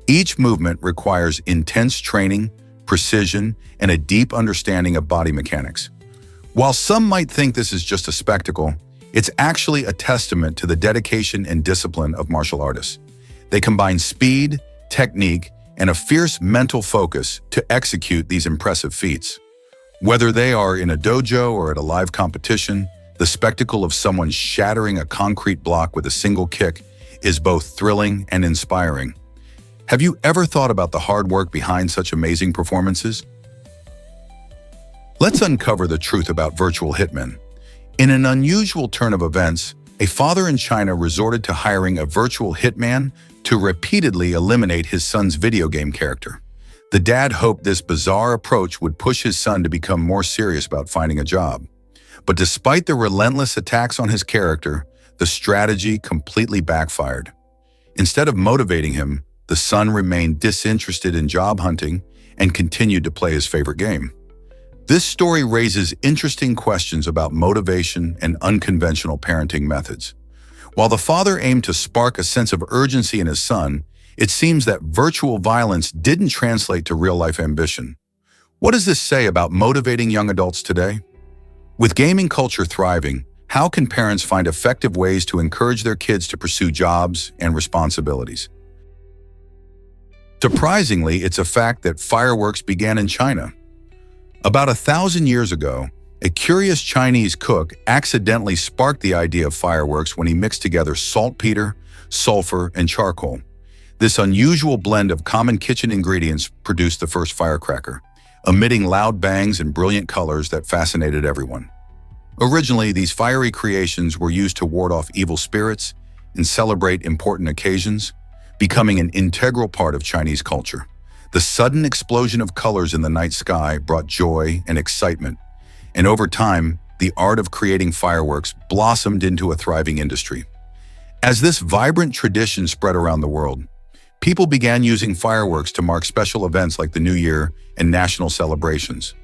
Each movement requires intense training, precision, and a deep understanding of body mechanics. While some might think this is just a spectacle, it's actually a testament to the dedication and discipline of martial artists. They combine speed, technique, and a fierce mental focus to execute these impressive feats. Whether they are in a dojo or at a live competition, the spectacle of someone shattering a concrete block with a single kick is both thrilling and inspiring. Have you ever thought about the hard work behind such amazing performances? Let's uncover the truth about virtual hitmen. In an unusual turn of events, a father in China resorted to hiring a virtual hitman to repeatedly eliminate his son's video game character. The dad hoped this bizarre approach would push his son to become more serious about finding a job. But despite the relentless attacks on his character, the strategy completely backfired. Instead of motivating him, the son remained disinterested in job hunting and continued to play his favorite game. This story raises interesting questions about motivation and unconventional parenting methods. While the father aimed to spark a sense of urgency in his son, it seems that virtual violence didn't translate to real-life ambition. What does this say about motivating young adults today? With gaming culture thriving, how can parents find effective ways to encourage their kids to pursue jobs and responsibilities? Surprisingly, it's a fact that fireworks began in China. About 1,000 years ago, a curious Chinese cook accidentally sparked the idea of fireworks when he mixed together saltpeter, sulfur, and charcoal. This unusual blend of common kitchen ingredients produced the first firecracker, emitting loud bangs and brilliant colors that fascinated everyone. Originally, these fiery creations were used to ward off evil spirits and celebrate important occasions, becoming an integral part of Chinese culture. The sudden explosion of colors in the night sky brought joy and excitement, and over time, the art of creating fireworks blossomed into a thriving industry. As this vibrant tradition spread around the world, people began using fireworks to mark special events like the New Year and national celebrations.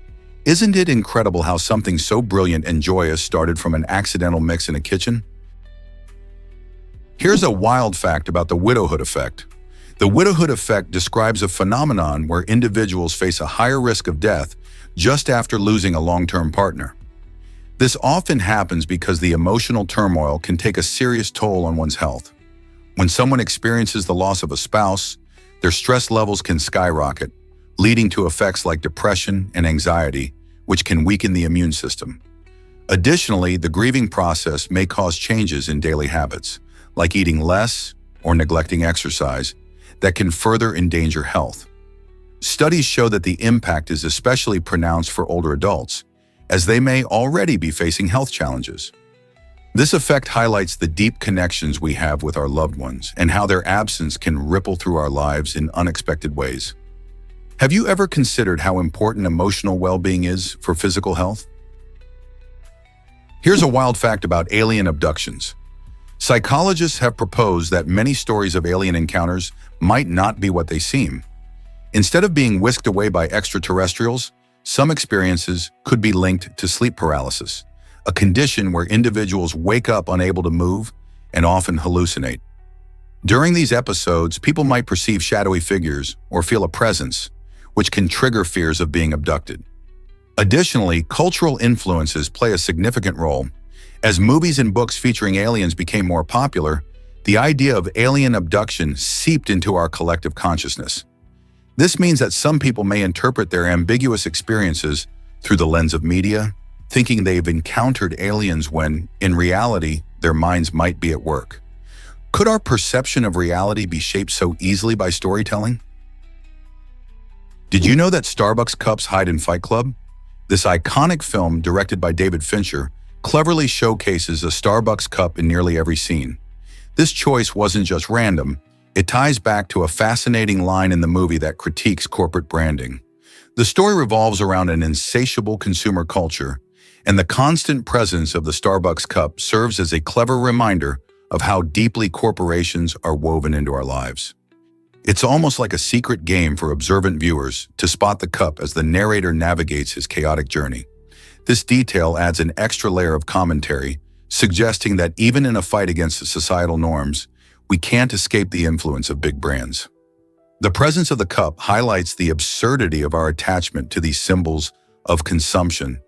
Isn't it incredible how something so brilliant and joyous started from an accidental mix in a kitchen? Here's a wild fact about the widowhood effect. The widowhood effect describes a phenomenon where individuals face a higher risk of death just after losing a long-term partner. This often happens because the emotional turmoil can take a serious toll on one's health. When someone experiences the loss of a spouse, their stress levels can skyrocket, leading to effects like depression and anxiety, which can weaken the immune system. Additionally, the grieving process may cause changes in daily habits, like eating less or neglecting exercise, that can further endanger health. Studies show that the impact is especially pronounced for older adults, as they may already be facing health challenges. This effect highlights the deep connections we have with our loved ones and how their absence can ripple through our lives in unexpected ways. Have you ever considered how important emotional well-being is for physical health? Here's a wild fact about alien abductions. Psychologists have proposed that many stories of alien encounters might not be what they seem. Instead of being whisked away by extraterrestrials, some experiences could be linked to sleep paralysis, a condition where individuals wake up unable to move and often hallucinate. During these episodes, people might perceive shadowy figures or feel a presence, which can trigger fears of being abducted. Additionally, cultural influences play a significant role. As movies and books featuring aliens became more popular, the idea of alien abduction seeped into our collective consciousness. This means that some people may interpret their ambiguous experiences through the lens of media, thinking they've encountered aliens when, in reality, their minds might be at work. Could our perception of reality be shaped so easily by storytelling? Did you know that Starbucks cups hide in Fight Club? This iconic film, directed by David Fincher, cleverly showcases a Starbucks cup in nearly every scene. This choice wasn't just random, it ties back to a fascinating line in the movie that critiques corporate branding. The story revolves around an insatiable consumer culture, and the constant presence of the Starbucks cup serves as a clever reminder of how deeply corporations are woven into our lives. It's almost like a secret game for observant viewers to spot the cup as the narrator navigates his chaotic journey. This detail adds an extra layer of commentary, suggesting that even in a fight against the societal norms, we can't escape the influence of big brands. The presence of the cup highlights the absurdity of our attachment to these symbols of consumption,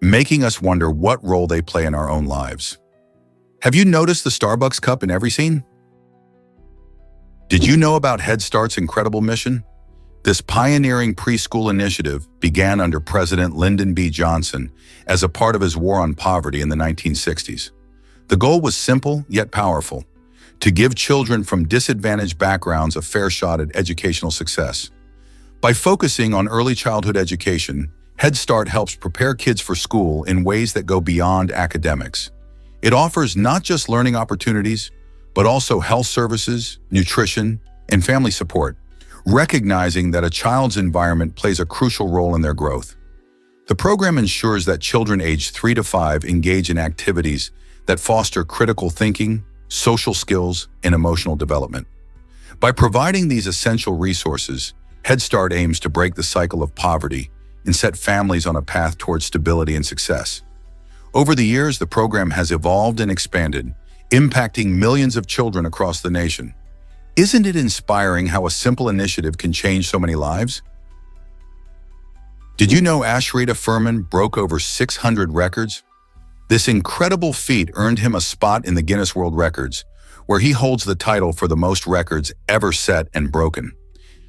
making us wonder what role they play in our own lives. Have you noticed the Starbucks cup in every scene? Did you know about Head Start's incredible mission? This pioneering preschool initiative began under President Lyndon B. Johnson as a part of his war on poverty in the 1960s. The goal was simple yet powerful: to give children from disadvantaged backgrounds a fair shot at educational success. By focusing on early childhood education, Head Start helps prepare kids for school in ways that go beyond academics. It offers not just learning opportunities, but also health services, nutrition, and family support, recognizing that a child's environment plays a crucial role in their growth. The program ensures that children aged 3 to 5 engage in activities that foster critical thinking, social skills, and emotional development. By providing these essential resources, Head Start aims to break the cycle of poverty and set families on a path towards stability and success. Over the years, the program has evolved and expanded, impacting millions of children across the nation. Isn't it inspiring how a simple initiative can change so many lives? Did you know Ashrita Furman broke over 600 records? This incredible feat earned him a spot in the Guinness World Records, where he holds the title for the most records ever set and broken.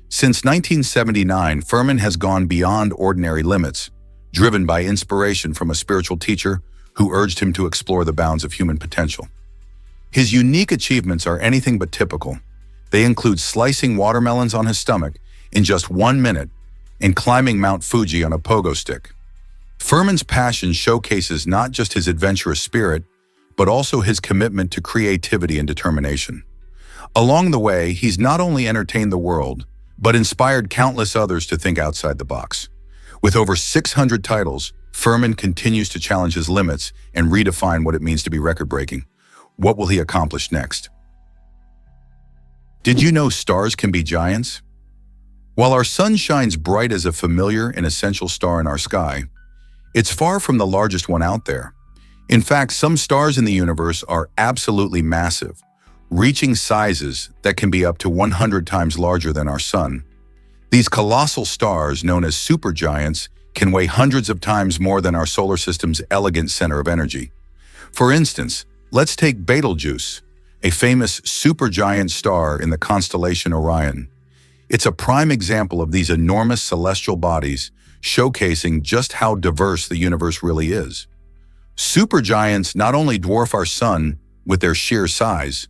Since 1979, Furman has gone beyond ordinary limits, driven by inspiration from a spiritual teacher who urged him to explore the bounds of human potential. His unique achievements are anything but typical. They include slicing watermelons on his stomach in just 1 minute and climbing Mount Fuji on a pogo stick. Furman's passion showcases not just his adventurous spirit, but also his commitment to creativity and determination. Along the way, he's not only entertained the world, but inspired countless others to think outside the box. With over 600 titles, Furman continues to challenge his limits and redefine what it means to be record-breaking. What will he accomplish next? Did you know stars can be giants? While our sun shines bright as a familiar and essential star in our sky, it's far from the largest one out there. In fact, some stars in the universe are absolutely massive, reaching sizes that can be up to 100 times larger than our sun. These colossal stars, known as supergiants, can weigh hundreds of times more than our solar system's elegant center of energy. For instance, let's take Betelgeuse, a famous supergiant star in the constellation Orion. It's a prime example of these enormous celestial bodies, showcasing just how diverse the universe really is. Supergiants not only dwarf our sun with their sheer size,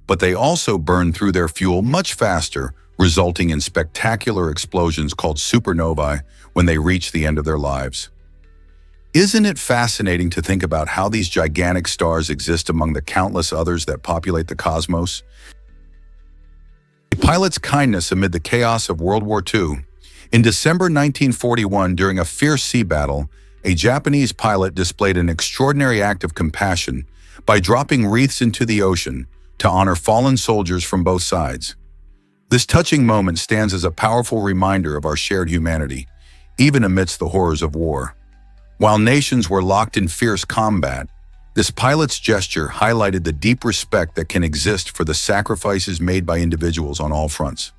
but they also burn through their fuel much faster, resulting in spectacular explosions called supernovae when they reach the end of their lives. Isn't it fascinating to think about how these gigantic stars exist among the countless others that populate the cosmos? A pilot's kindness amid the chaos of World War II. In December 1941, during a fierce sea battle, a Japanese pilot displayed an extraordinary act of compassion by dropping wreaths into the ocean to honor fallen soldiers from both sides. This touching moment stands as a powerful reminder of our shared humanity, even amidst the horrors of war. While nations were locked in fierce combat, this pilot's gesture highlighted the deep respect that can exist for the sacrifices made by individuals on all fronts.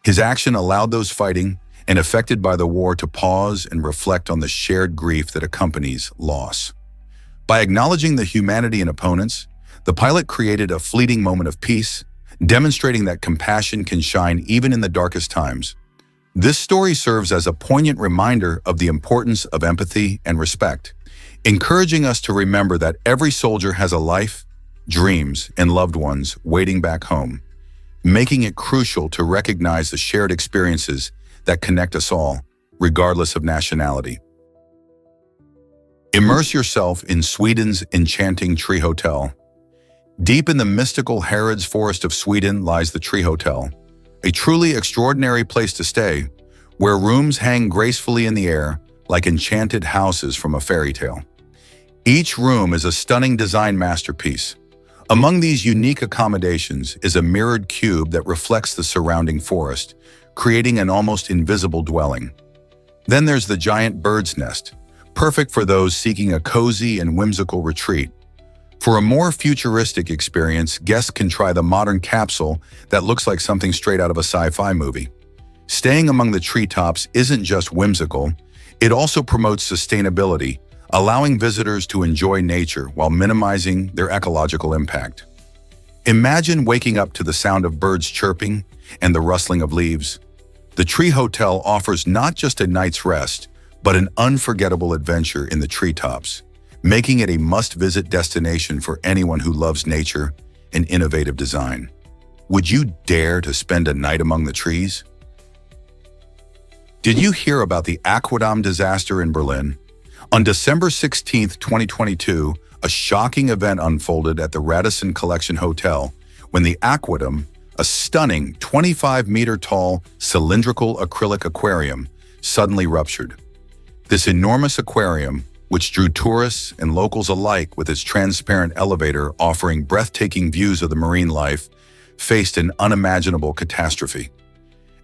His action allowed those fighting and affected by the war to pause and reflect on the shared grief that accompanies loss. By acknowledging the humanity in opponents, the pilot created a fleeting moment of peace, demonstrating that compassion can shine even in the darkest times. This story serves as a poignant reminder of the importance of empathy and respect, encouraging us to remember that every soldier has a life, dreams, and loved ones waiting back home, making it crucial to recognize the shared experiences that connect us all, regardless of nationality. Immerse yourself in Sweden's enchanting Tree Hotel. Deep in the mystical Harads forest of Sweden lies the Tree Hotel, a truly extraordinary place to stay, where rooms hang gracefully in the air like enchanted houses from a fairy tale. Each room is a stunning design masterpiece, Among these unique accommodations is a mirrored cube that reflects the surrounding forest, creating an almost invisible dwelling. Then there's the giant bird's nest, perfect for those seeking a cozy and whimsical retreat. For a more futuristic experience, guests can try the modern capsule that looks like something straight out of a sci-fi movie. Staying among the treetops isn't just whimsical, it also promotes sustainability, allowing visitors to enjoy nature while minimizing their ecological impact. Imagine waking up to the sound of birds chirping and the rustling of leaves. The Tree Hotel offers not just a night's rest, but an unforgettable adventure in the treetops, making it a must-visit destination for anyone who loves nature and innovative design. Would you dare to spend a night among the trees? Did you hear about the Aquadom disaster in Berlin? On December 16, 2022, a shocking event unfolded at the Radisson Collection Hotel when the Aquadom, a stunning 25-meter-tall cylindrical acrylic aquarium, suddenly ruptured. This enormous aquarium, which drew tourists and locals alike with its transparent elevator offering breathtaking views of the marine life, faced an unimaginable catastrophe.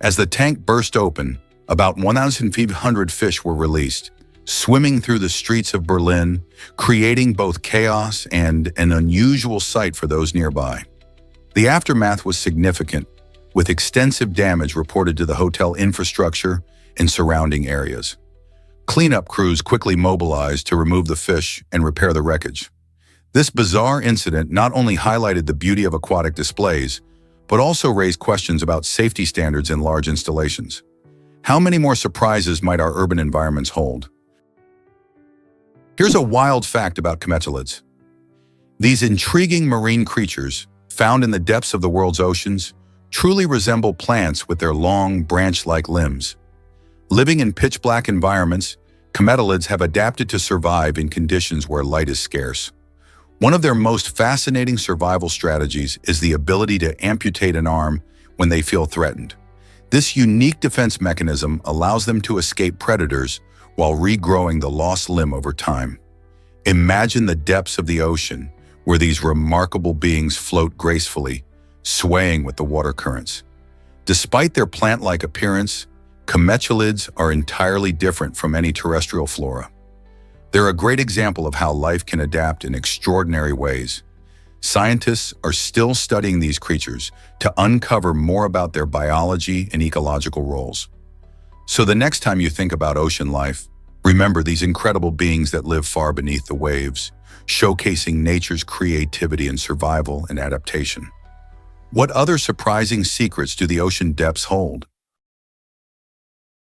As the tank burst open, about 1,500 fish were released, swimming through the streets of Berlin, creating both chaos and an unusual sight for those nearby. The aftermath was significant, with extensive damage reported to the hotel infrastructure and surrounding areas. Cleanup crews quickly mobilized to remove the fish and repair the wreckage. This bizarre incident not only highlighted the beauty of aquatic displays, but also raised questions about safety standards in large installations. How many more surprises might our urban environments hold? Here's a wild fact about cametalids. These intriguing marine creatures, found in the depths of the world's oceans, truly resemble plants with their long, branch-like limbs. Living in pitch-black environments, cametalids have adapted to survive in conditions where light is scarce. One of their most fascinating survival strategies is the ability to amputate an arm when they feel threatened. This unique defense mechanism allows them to escape predators while regrowing the lost limb over time. Imagine the depths of the ocean, where these remarkable beings float gracefully, swaying with the water currents. Despite their plant-like appearance, cametalids are entirely different from any terrestrial flora. They're a great example of how life can adapt in extraordinary ways. Scientists are still studying these creatures to uncover more about their biology and ecological roles. So the next time you think about ocean life, remember these incredible beings that live far beneath the waves, showcasing nature's creativity in survival and adaptation. What other surprising secrets do the ocean depths hold?